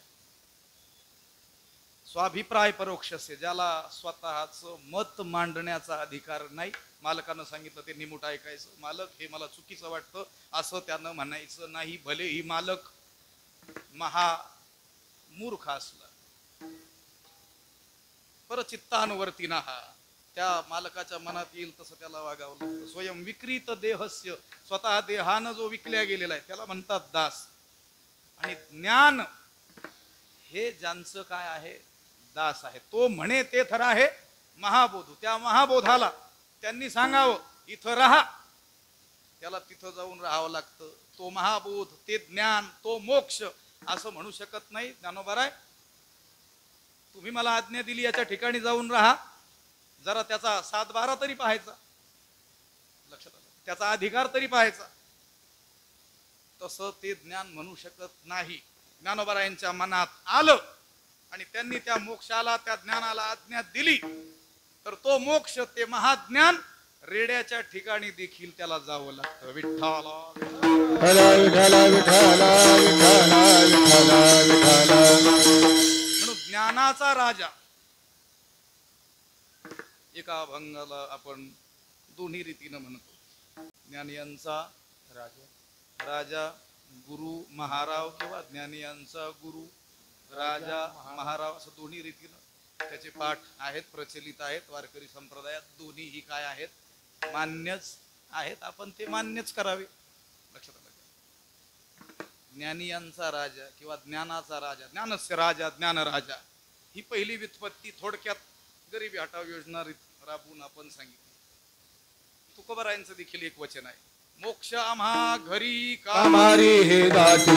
स्वाभिप्राय परोक्षस्य, ज्याला स्वतःच मत मांडण्याचा अधिकार नाही. मालकानं सांगितलं ते निमूट ऐकायचं. मालक हे मला चुकीचं वाटतं असं त्यानं म्हणायचं नाही, भलेही मालक महामूर्ख असला. परचित्तानुवर्तिनः, त्या मालकाच्या मनात येईल तसं त्याला वागावं लागतं. स्वयं विक्रीत देहस्य, स्वतः देहानं जो विकल्या गेलेला आहे त्याला म्हणतात दास. आणि ज्ञान हे ज्यांचं काय आहे, दास आहे. तो म्हणे ते थर आहे महाबोधू. त्या महाबोधाला त्यांनी सांगावं इथं राहा, त्याला तिथं जाऊन राहावं लागतं. तो महाबोध, ते ज्ञान, तो मोक्ष असं म्हणू शकत नाही ज्ञानोबराय. तुम्ही मला आज्ञा दिली याच्या ठिकाणी जाऊन राहा, जरा त्याचा 7-12 तरी पाहायचा, लक्षात आलं, त्याचा अधिकार तरी पाहायचा. तसं ते ज्ञान म्हणू शकत नाही. ज्ञानोबरायांच्या मनात आलं आणि त्यांनी त्या मोक्षाला, त्या ज्ञानाला आज्ञा दिली, तर तो मोक्ष, ते महाज्ञान रेड्याच्या ठिकाणी देखील त्याला जावं लागतं. विठ्ठला म्हणून ज्ञानाचा राजा. एका अभंगाला आपण दोन्ही रीतीनं म्हणतो. ज्ञानियांचा राजा गुरु महाराव, किंवा ज्ञानियांचा गुरु राजा महाराव, असं दोन्ही रीतीनं त्याचे पाठ आहेत, प्रचलित आहेत वारकरी संप्रदायात. दोन्हीही काय आहेत, मान्यच आहेत. आपण ते मान्यच करावे. लक्षात आलं. ज्ञानियांचा राजा किंवा ज्ञानाचा राजा, ज्ञानस्य राजा, ज्ञानराजा, ही पहिली व्युत्पत्ती थोडक्यात गरिबी हटाव योजना राबवून आपण सांगितली. तुकोबारायांचं देखील एक वचन आहे, मोक्ष आम्हा घरी कामारी हे दाती,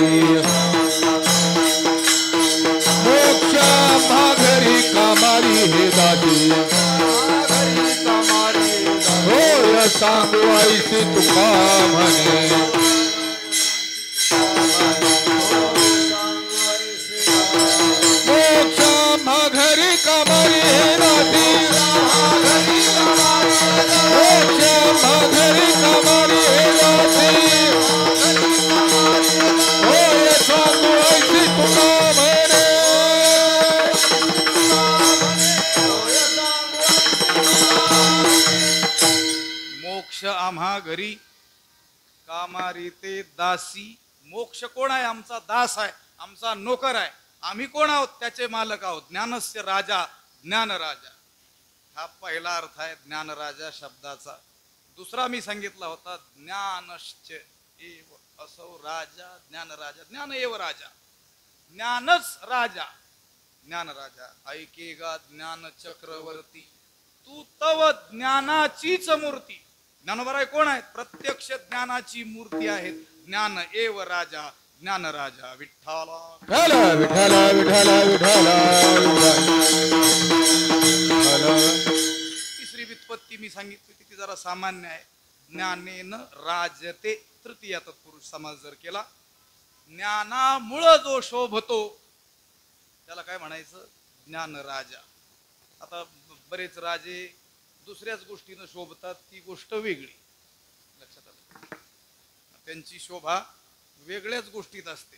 मोक्ष आम्हा घरी कामारी हे दाती, होय सांगू ऐसी तुका म्हणे. मोक्ष आम्हा घरी कामारी हे दाती, मोक्ष आम्हा घरी कामारी हे दाती, होय सांगू ऐसी तुका म्हणे. मोक्ष आम्हा घरी कामारी ते दासी. मोक्ष कोण आहे? आमचा दास आहे, आमचा नोकर आहे. आम्ही कोण आहोत? त्याचे मालक आहोत. ज्ञानस्य राजा, ज्ञानराजा, हा पहिला अर्थ आहे ज्ञानराजा शब्दाचा. दुसरा मी सांगितला होता ज्ञानश्च एव असो राजा, ज्ञानराजा. ज्ञान एव राजा, ज्ञानच राजा, ज्ञानराजा. ऐकेगा ज्ञान चक्रवर्ती, तू तव ज्ञानाचीच मूर्ती. ज्ञानोबराय कोण आहेत? प्रत्यक्ष ज्ञानाची मूर्ती आहेत. ज्ञान एव राजा, ज्ञानराजा. विठ्ठला विठ्ठला विठ्ठला विठ्ठला विठ्ठला. तिसरी व्युत्पत्ती मी सांगितली ती जरा सामान्य आहे. ज्ञानेन राजते, तृतीया तत्पुरुष समाज जर केला. ज्ञानामुळं जो शोभतो त्याला काय म्हणायचं? ज्ञानराजा. आता बरेच राजे दुसऱ्याच गोष्टीनं शोभतात, ती गोष्ट वेगळी. लक्षात आलं? त्यांची शोभा वेगळ्याच गोष्टीत असते.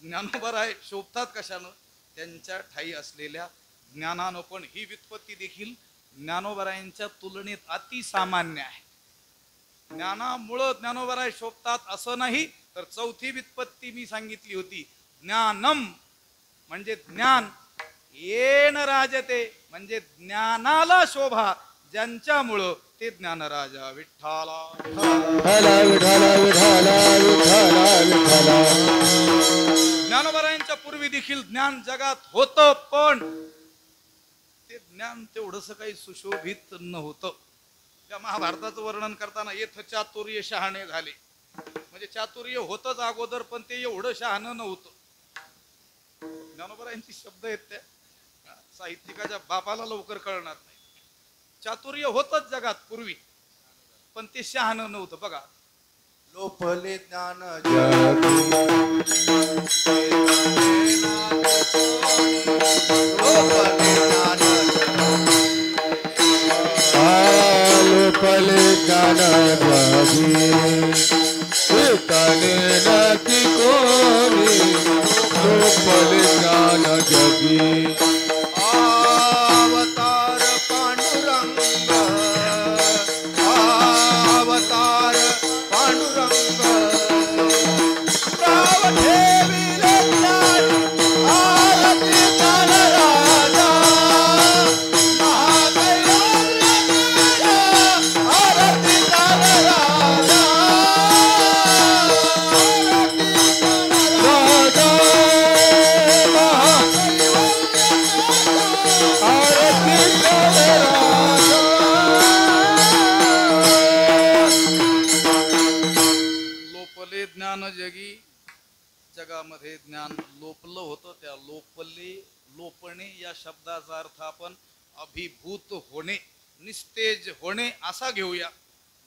ज्ञानोबराय शोभतात कशानं? त्यांच्या ठाई असलेल्या ज्ञानानं. पण ही व्युत्पत्ती देखील ज्ञानोबरायांच्या तुलनेत अतिसामान्य आहे. ज्ञानामुळं ज्ञानोबराय शोभतात असं नाही. तर चौथी व्युत्पत्ती मी सांगितली होती, ज्ञानम म्हणजे ज्ञान, येन राजते म्हणजे ज्ञानाला शोभा, ज्यांच्यामुळं ते ज्ञानराजा विठ्ठला विठ्ठला विठ्ठला विठ्ठला विठ्ठला विठ्ठला. ज्ञानोबारायांच्या पूर्वी देखील ज्ञान जगात होतं, पण ते ज्ञान तेवढंस काही सुशोभित नव्हतं. त्या महाभारताचं वर्णन करताना येथ चातुर्य शहाणे झाले, म्हणजे चातुर्य होतच अगोदर, पण ते एवढं शहाणं नव्हतं. ज्ञानोबारायांची शब्द आहेत त्या साहित्यिकाच्या बापाला लवकर कळणार नाही. चातुर्य होतच जगात पूर्वी, पण ते शहाणं नव्हतं. बघा, लोपले ज्ञान लोपले ज्ञान जगी नक्की कोणी. लोपले ज्ञान जगी अवतार पांडुरंग अवतार पांडुरंग गाव ठेविले आरती राजा महादैवालय आरती राजा लोपले ज्ञान जगी, जगामध्ये ज्ञान लोपलं होतं. त्या लोपले लोपणे या शब्दाचा अर्थ आपण अभिभूत होणे, निस्तेज होणे असा घेऊया.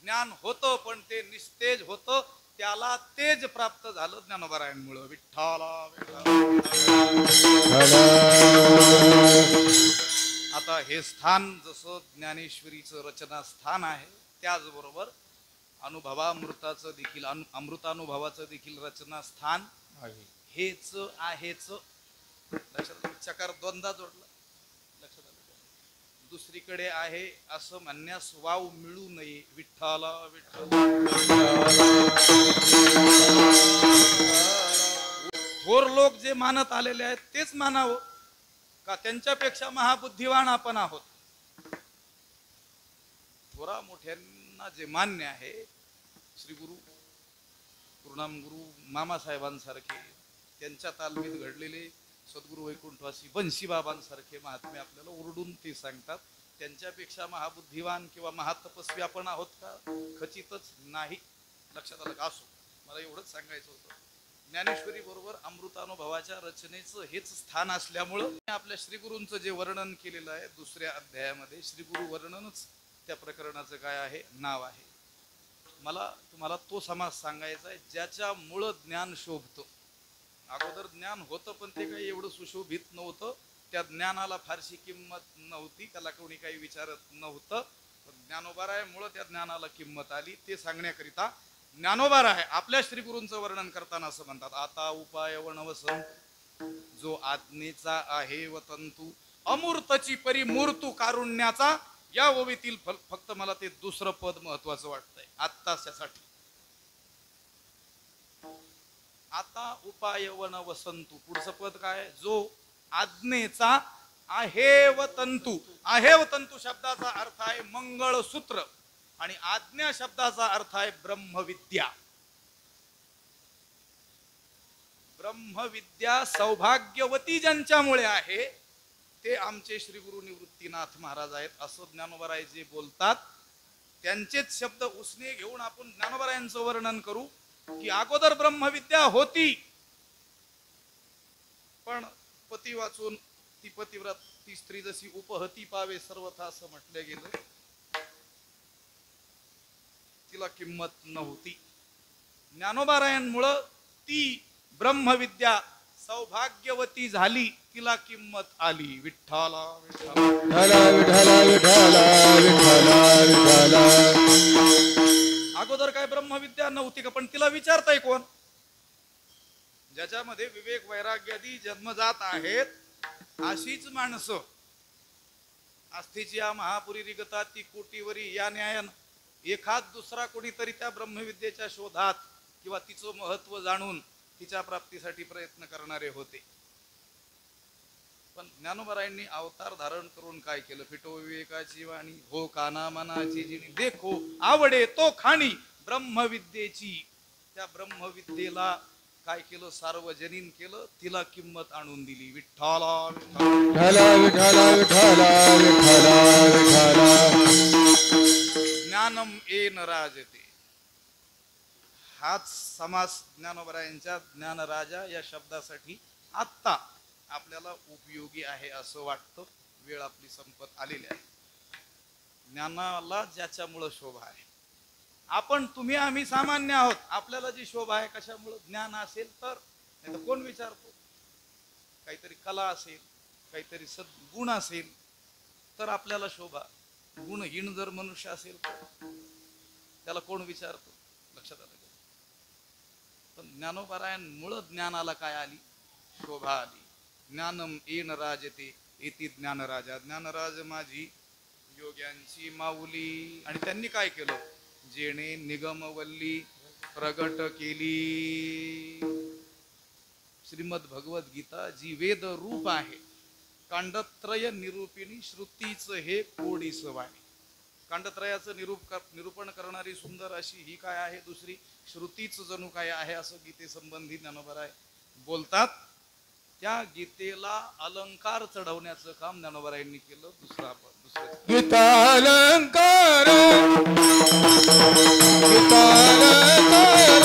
ज्ञान होतं, पण ते निस्तेज होतं, त्याला तेज प्राप्त झालं ज्ञानोबारायांमुळं. विठ्ठला आता हे स्थान जसं ज्ञानेश्वरीचं रचना स्थान आहे, त्याचबरोबर अनुभवामृताचं देखील अमृतानुभवाचं देखील रचना स्थान हेच आहेच. लक्षात चकार दोनदा जोडला, लक्षात आलं. दुसरीकडे आहे असं म्हणण्यास वाव मिळू नये. विठ्ठला थोर लोक जे मानत आलेले आहेत तेच मानावं का? त्यांच्यापेक्षा महाबुद्धिवान आपण आहोत. थोरा मोठ्यांना जे मान्य आहे, श्री गुरु पूर्णाम गुरु मामासाहेबांसारखे, त्यांच्या तालमीत घडलेले सद्गुरु वैकुंठवासी बंशीबाबांसारखे महात्मे आपल्याला ओरडून ते सांगतात. त्यांच्यापेक्षा महाबुद्धिवान किंवा महातपस्वी आपण आहोत का? खचितच नाही. लक्षात आलं का? असो, मला एवढंच सांगायचं होतं. ज्ञानेश्वरी बरोबर अमृतानुभवाच्या रचनेचं हेच स्थान असल्यामुळं आपल्या श्रीगुरूंचं जे वर्णन केलेलं आहे दुसऱ्या अध्यायामध्ये, श्रीगुरु वर्णनच त्या प्रकरणाचं काय आहे, नाव आहे. मला तुम्हाला तो समाज सांगायचा आहे ज्याच्यामुळं ज्ञान शोभतं. अगोदर ज्ञान होतं, पण ते काही एवढं सुशोभित नव्हतं. त्या ज्ञानाला फारशी किंमत नव्हती, त्याला कोणी काही विचारत नव्हतं. पण ज्ञानोबारायामुळं त्या ज्ञानाला किंमत आली. ते सांगण्याकरिता ज्ञानोबाराय आपल्या श्रीगुरूंचं वर्णन करताना असं म्हणतात, आता उपाय वनवसन जो आज्ञेचा आहे वतंतू, अमूर्तची परी मूर्तू कारुण्याचा. या ओवीतील फक्त मला ते दुसरं पद महत्वाचं वाटतंय आत्ताच्यासाठी. आता उपाय वनवसंतू, पुढचं पद काय? जो आज्ञेचा आहे व तंतू. आहे व तंतू शब्दाचा अर्थ आहे मंगळसूत्र, आणि आज्ञा शब्दाचा अर्थ आहे ब्रह्मविद्या. ब्रह्मविद्या सौभाग्यवती ज्यांच्यामुळे आहे ते आमचे श्री गुरु निवृत्तीनाथ महाराज आहेत, असं ज्ञानोबाराय जे बोलतात. त्यांचेच शब्द उसने घेऊन आपण ज्ञानोबारायांचं वर्णन करू की अगोदर ब्रह्मविद्या होती, पण पती वाचून ती पतिव्रत ती स्त्री जशी उपहती पावे सर्वथा असं म्हटलं गेलं, तिला किंमत नव्हती. ज्ञानोबारायांमुळं ती ब्रह्मविद्या सौभाग्यवती झाली, तिला किंमत आली. विठ्ठला विठ्ठला विठ्ठला विठ्ठला विठ्ठला विठ्ठला. अगोदर काय ब्रह्मविद्या नव्हती का? पण तिला विचारताय कोण? ज्याच्यामध्ये विवेक वैराग्यादी जन्मजात आहेत अशीच माणसं. आस्थेची या महापुरी रिगता ती कोटीवरी या न्यायान एखाद दुसरा कोणीतरी त्या ब्रह्मविद्येच्या शोधात किंवा तिचं महत्व जाणून तिच्या प्राप्तीसाठी प्रयत्न करणारे होते. पण ज्ञानोबरायांनी अवतार धारण करून काय केलं? फिटो विवेकाची वाणी, हो काना मनाची जिनी, देखो आवडे तो खाणी ब्रह्मविद्येची. त्या ब्रह्मविद्येला काय केलं? सार्वजनीन केलं, तिला किंमत आणून दिली. विठ्ठला विठ्ठला विठ्ठला विठ्ठला विठ्ठला विठ्ठला. ज्ञानम येन राजते. हाच समास ज्ञानोबरायांच्या ज्ञानराजा या शब्दासाठी आत्ता आपल्याला उपयोगी आहे असं वाटतं. वेळ आपली संपत आलेली आहे. ज्ञानाला ज्याच्यामुळं शोभा आहे. आपण तुम्ही आम्ही सामान्य आहोत. आपल्याला जी शोभा आहे कशामुळं? ज्ञान असेल तर. नाही तर कोण विचारतो? काहीतरी कला असेल, काहीतरी सद्गुण असेल तर आपल्याला शोभा. गुणहीन जर मनुष्य असेल त्याला कोण विचारतो? लक्षात आलं? पण ज्ञानोबरायांमुळं ज्ञानाला काय आली? शोभा आली. ज्ञानम येन राजते येती ज्ञानराजा. ज्ञानराज माझी योग्यांची माऊली. आणि त्यांनी काय केलं? जेणे निगमवल्ली प्रगट केली. श्रीमद भगवत गीता जी वेद रूप आहे, कांडत्रय निरूपिणी श्रुतीच हे कोडीसव आहे. कांडत्रयाचं निरूपण करणारी सुंदर अशी ही काय आहे? दुसरी श्रुतीच जणू काय आहे असं गीतेसंबंधी ज्ञानोबराय बोलतात. त्या गीतेला अलंकार चढवण्याचं काम ज्ञानोबरायांनी केलं. दुसरं गीतालंकार गीतालंकार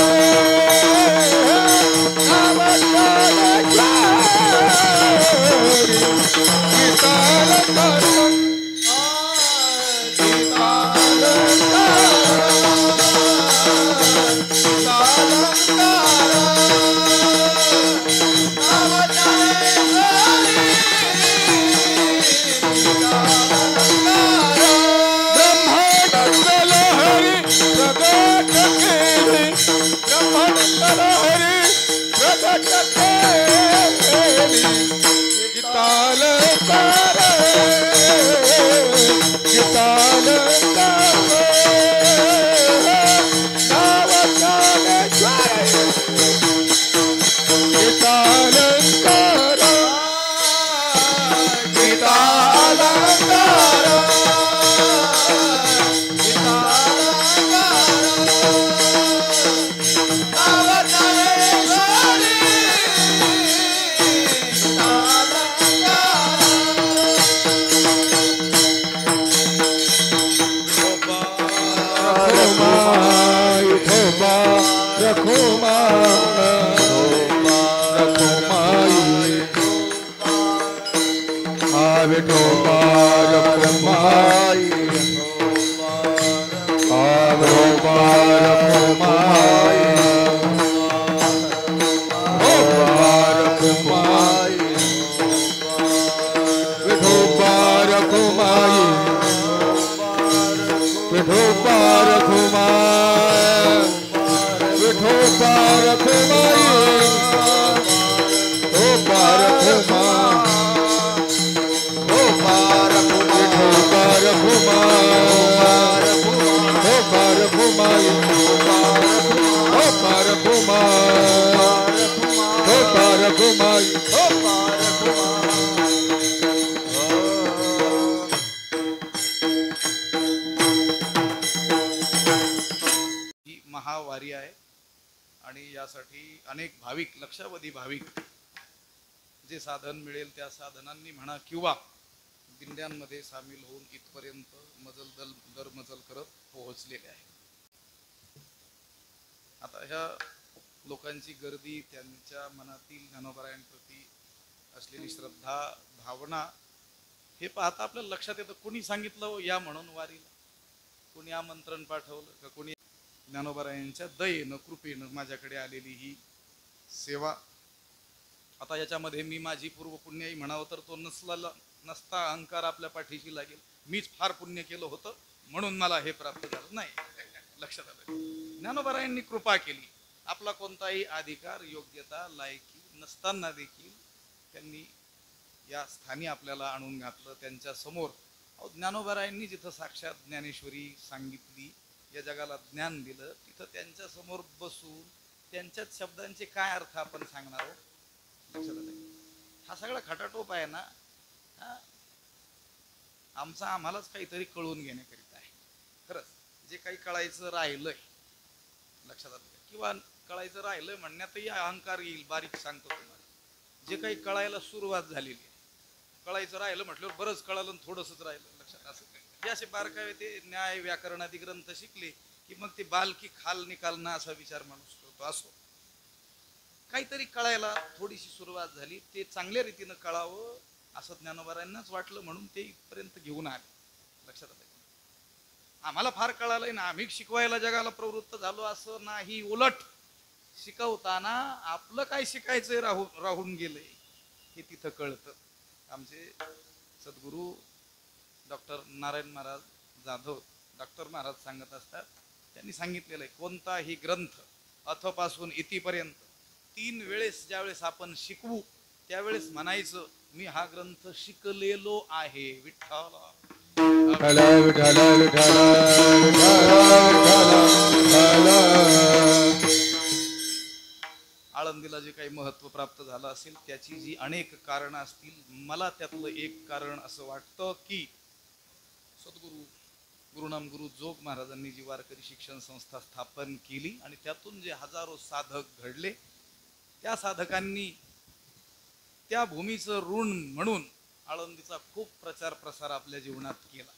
महावारी आहे. आणि यासाठी अनेक भाविक, लक्षावधी भाविक जे साधन मिळेल त्या साधनांनी म्हणा किंवा दिंड्यांमध्ये सामील होऊन इथपर्यंत मजल दर मजल करत पोहोचलेले आहे. आता ह्या लोकांची गर्दी, त्यांच्या मनातील ज्ञानोबरायांप्रती असलेली श्रद्धा, भावना हे पाहता आपल्याला लक्षात येतं. कोणी सांगितलं या म्हणून वारीला? कोणी आमंत्रण पाठवलं का? कोणी? ज्ञानोबरायांच्या दयेनं, कृपेनं माझ्याकडे आलेली ही सेवा. आता याच्यामध्ये मी माझी पूर्वपुण्याई म्हणावं तर तो नसता अहंकार आपल्या पाठीशी लागेल. मीच फार पुण्य केलं होतं म्हणून मला हे प्राप्त झालं नाही. लक्षात आलं? ज्ञानोबरायांनी कृपा केली. आपला कोणताही अधिकार, योग्यता, लायकी नसताना देखील त्यांनी या स्थानी आपल्याला आणून घातलं. त्यांच्या समोर ज्ञानोबरायांनी जिथं साक्षात ज्ञानेश्वरी सांगितली, या जगाला ज्ञान दिलं, तिथं त्यांच्या समोर बसून त्यांच्याच शब्दांचे काय अर्थ आपण सांगणार आहोत? लक्षात आलं? हा सगळा खटाटोप आहे ना, आमचा आम्हालाच काहीतरी कळून घेण्याकरिता आहे. खरंच जे काही कळायचं राहिलंय लक्षात आलं किंवा कळायचं राहिलंय म्हणण्यातही अहंकार येईल. बारीक सांगतो तुम्हाला, जे काही कळायला सुरुवात झालेली आहे, कळायचं राहिलं म्हटल्यावर बरंच कळालं थोडंसंच राहिलं लक्षात. असं हे असे बारकावे ते न्याय व्याकरणादी ग्रंथ शिकले की मग ते बालकी खाल निकाल ना असा विचार माणूस करतो. असो काहीतरी कळायला थोडीशी सुरुवात झाली, ते चांगल्या रीतीनं कळावं असं ज्ञानोबारांनाच वाटलं म्हणून ते इथपर्यंत घेऊन आले. लक्षात आलं. आम्हाला फार कळालंय ना, आम्ही शिकवायला जगाला प्रवृत्त झालो असं नाही. उलट शिकवताना आपलं काय शिकायचंय राहून गेलंय हे तिथं कळतं. आमचे सद्गुरू डॉक्टर नारायण महाराज जाधव डॉक्टर महाराज सांगत असतात, त्यांनी सांगितलेलं आहे कोणताही ग्रंथ अथपासून इतिपर्यंत 3 वेळेस ज्यावेळेस आपण शिकवू त्यावेळेस म्हणायचं मी हा ग्रंथ शिकलेलो आहे. विठ्ठला विठ्ठला विठ्ठला विठ्ठला विठ्ठला. आळंदीला जे काही महत्व प्राप्त झालं असेल त्याची जी अनेक कारणं असतील, मला त्यातलं एक कारण असं वाटतं की सद्गुरू गुरुनाम गुरु जोग महाराजांनी जी वारकरी शिक्षण संस्था स्थापन केली आणि त्यातून जे हजारो साधक घडले, त्या साधकांनी त्या भूमीचं ऋण म्हणून आळंदीचा खूप प्रचार प्रसार आपल्या जीवनात केला.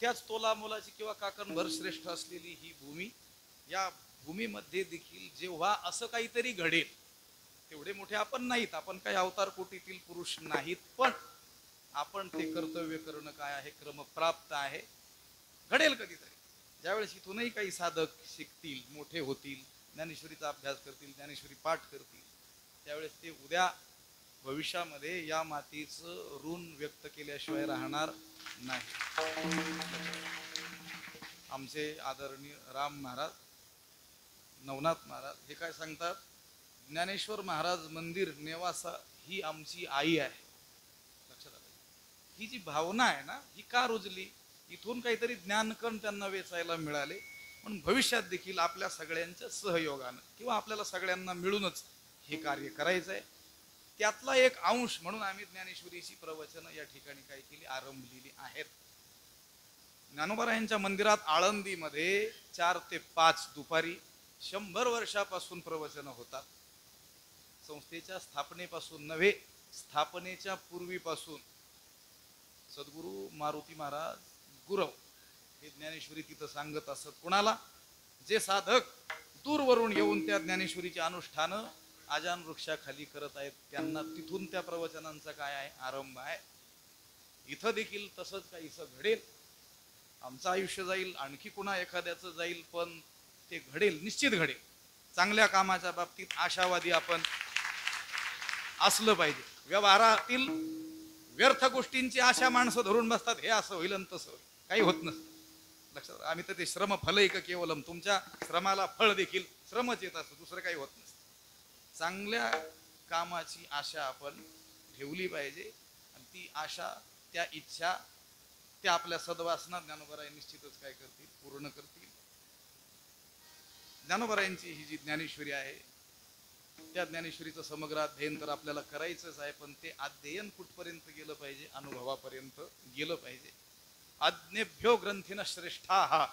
त्याच तोलामोलाची किंवा काकणभर श्रेष्ठ असलेली ही भूमी, या भूमीमध्ये देखील जेव्हा असं काहीतरी घडेल, तेवढे मोठे आपण नाहीत, आपण काही अवतार कोटीतील पुरुष नाहीत, पण आपण ते कर्तव्य करणं काय आहे, क्रमप्राप्त आहे. घडेल कधीतरी ज्यावेळेस इथूनही काही साधक शिकतील, मोठे होतील, ज्ञानेश्वरीचा अभ्यास करतील, ज्ञानेश्वरी पाठ करतील, त्यावेळेस ते उद्या भविष्यामध्ये या मातीचं ऋण व्यक्त केल्याशिवाय राहणार नाही. आमचे आदरणीय राम महाराज, नवनाथ महाराज हे काय सांगतात, ज्ञानेश्वर महाराज मंदिर नेवासा ही आमची आई आहे. लक्षात आलं. ही जी भावना आहे ना, ही का रुजली, इथून काहीतरी ज्ञानकण त्यांना वेचायला मिळाले, पण भविष्यात देखील आपल्या सगळ्यांच्या सहयोगानं किंवा आपल्याला सगळ्यांना मिळूनच हे कार्य करायचं आहे. त्यातला एक अंश म्हणून आम्ही ज्ञानेश्वरीची प्रवचनं या ठिकाणी काय केली, आरंभलेली आहेत. ज्ञानोबारायांच्या मंदिरात आळंदीमध्ये 4 ते 5 दुपारी 100 वर्षापासून प्रवचन होतात. संस्थेच्या स्थापनेपासून नव्हे, स्थापनेच्या पूर्वीपासून सद्गुरू मारुती महाराज गुरव हे ज्ञानेश्वरी तिथं सांगत असत. कुणाला, जे साधक दूरवरून येऊन त्या ज्ञानेश्वरीचे अनुष्ठान आजान वृक्षाखाली करत आहेत त्यांना तिथून त्या प्रवचनांचा काय आहे, आरंभ आहे. इथं देखील तसंच काहीसं घडेल. आमचं आयुष्य जाईल, आणखी कुणा एखाद्याचं जाईल, पण ते घडेल, निश्चित घडेल. चांगल्या कामाच्या बाबतीत आशावादी आपण असलं पाहिजे. व्यवहारातील व्यर्थ गोष्टींची आशा माणसं धरून बसतात, हे असं होईल आणि तसं होईल, काही होत नसतं. लक्षात, आम्ही तर ते श्रम फलैक केवलम, तुमच्या श्रमाला फळ देखील श्रमच येत असतं, दुसरं काही होत नसतं. चांगल्या कामाची आशा आपण ठेवली पाहिजे आणि ती आशा, त्या इच्छा, त्या आपल्या सद्वासना ज्ञानोबाराय निश्चितच काय करतील, पूर्ण करतील. ज्ञानोबारायांची ही जी ज्ञानेश्वरी आहे, त्या ज्ञानेश्वरीचं समग्र अध्ययन तर आपल्याला करायचंच आहे, पण ते अध्ययन कुठपर्यंत गेलं पाहिजे, अनुभवापर्यंत गेलं पाहिजे. आज्ञेभ्यो ग्रंथिन श्रेष्ठा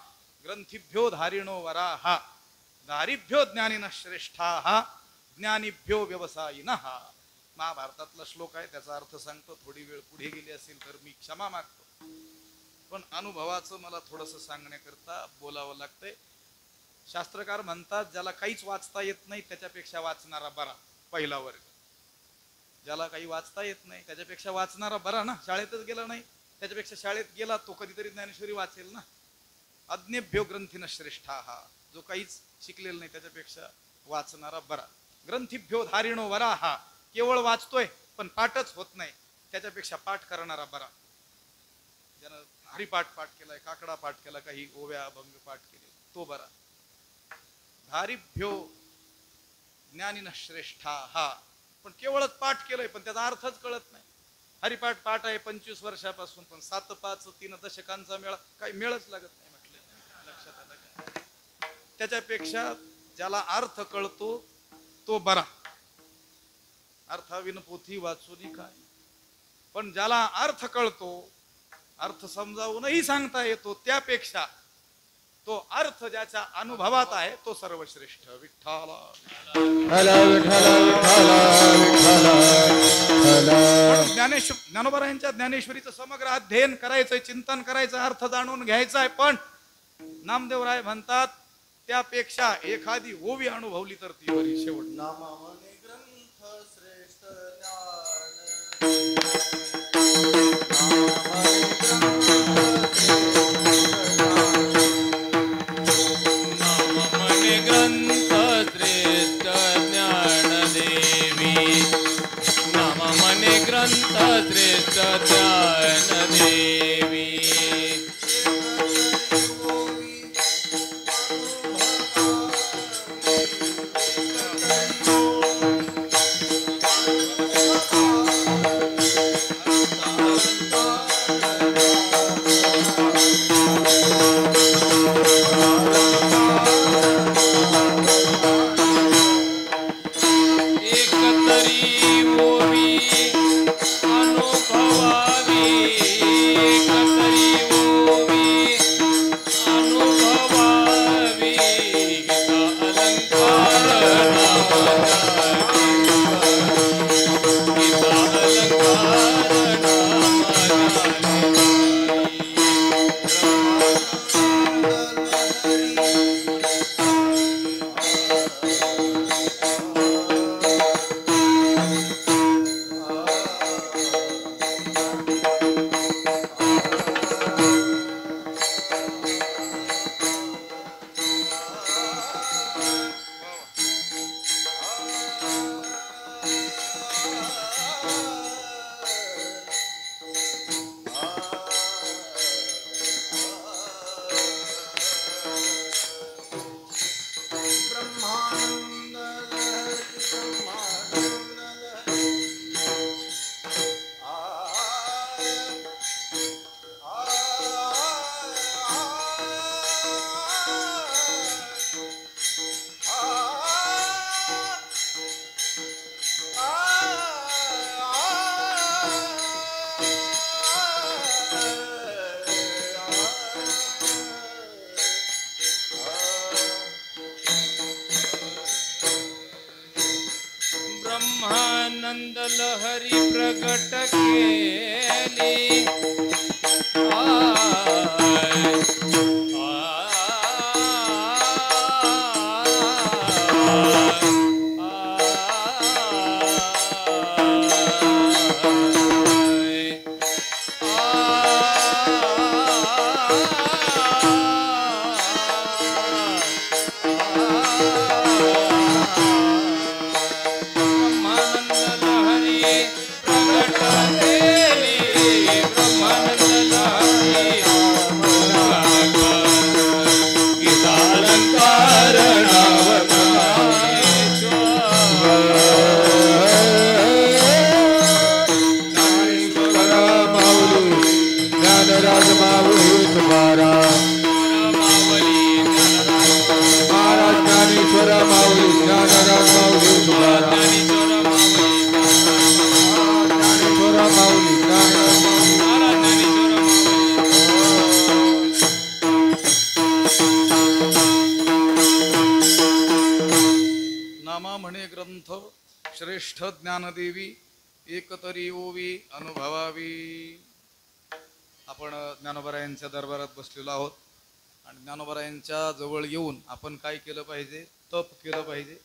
ग्रंथिभ्यो धारिणो वराहा दारिभ्यो ज्ञानिन श्रेष्ठा ज्ञानीभ्यो व्यवसायिनः. महाभारतातला श्लोक आहे, त्याचा अर्थ सांगतो. थोडी वेळ पुढे गेली असेल तर मी क्षमा मागतो, पण अनुभवाचं मला थोडंसं सांगण्याकरता बोलावं लागतंय. शास्त्रकार म्हणतात, ज्याला काहीच वाचता येत नाही त्याच्यापेक्षा वाचणारा बरा, पहिला वर्ग. ज्याला काही वाचता येत नाही त्याच्यापेक्षा वाचणारा बरा ना, शाळेतच गेला नाही त्याच्यापेक्षा शाळेत गेला तो कधीतरी ज्ञानेश्वरी वाचेल ना. आज्ञेभ्यो ग्रंथिन श्रेष्ठा, जो काहीच शिकलेला नाही त्याच्यापेक्षा वाचणारा बरा. ग्रंथिभ्यो धारिणो वराहा, केवळ वाचतोय पण पाठच होत नाही त्याच्यापेक्षा पाठ करणारा बरा. ज्यानं हरिपाठ पाठ केलाय, काकडा पाठ केला, काही ओव्या अभंग पाठ केले, तो बरा. धारिभ्यो ज्ञानिन श्रेष्ठा, पण केवळच पाठ केलंय पण त्याचा अर्थच कळत नाही. हरिपाठ पाठ आहे 25 वर्षापासून, पण 7 5 3 दशकांचा मेळा, काही मेळच लागत नाही म्हटलं. लक्षात आलं का? त्याच्यापेक्षा ज्याला अर्थ कळतो तो बरा. अर्थाविन पोथी वाचूनी काय, पण ज्याला अर्थ कळतो, अर्थ समजावूनही सांगता येतो, त्यापेक्षा तो अर्थ ज्याच्या अनुभवात आहे तो सर्वश्रेष्ठ. विठ्ठला ज्ञानोबरायांच्या ज्ञानेश्वरीचं समग्र अध्ययन करायचंय, चिंतन करायचं, अर्थ जाणून घ्यायचा आहे. पण नामदेवराय म्हणतात त्यापेक्षा एखादी ओवी अनुभवली तर ती बरी. शेवट नामावली ग्रंथ श्रेष्ठ ब्रह्मानंद लहरी प्रगट केली नामा म्हणे ग्रंथ श्रेष्ठ ज्ञानदेवी एकतरी ओवी अनुभवावी. आपण ज्ञानोबरायांच्या दरबारात बसलेलो आहोत आणि ज्ञानोबरायांच्या जवळ येऊन आपण काय केलं पाहिजे? तप केलं पाहिजे.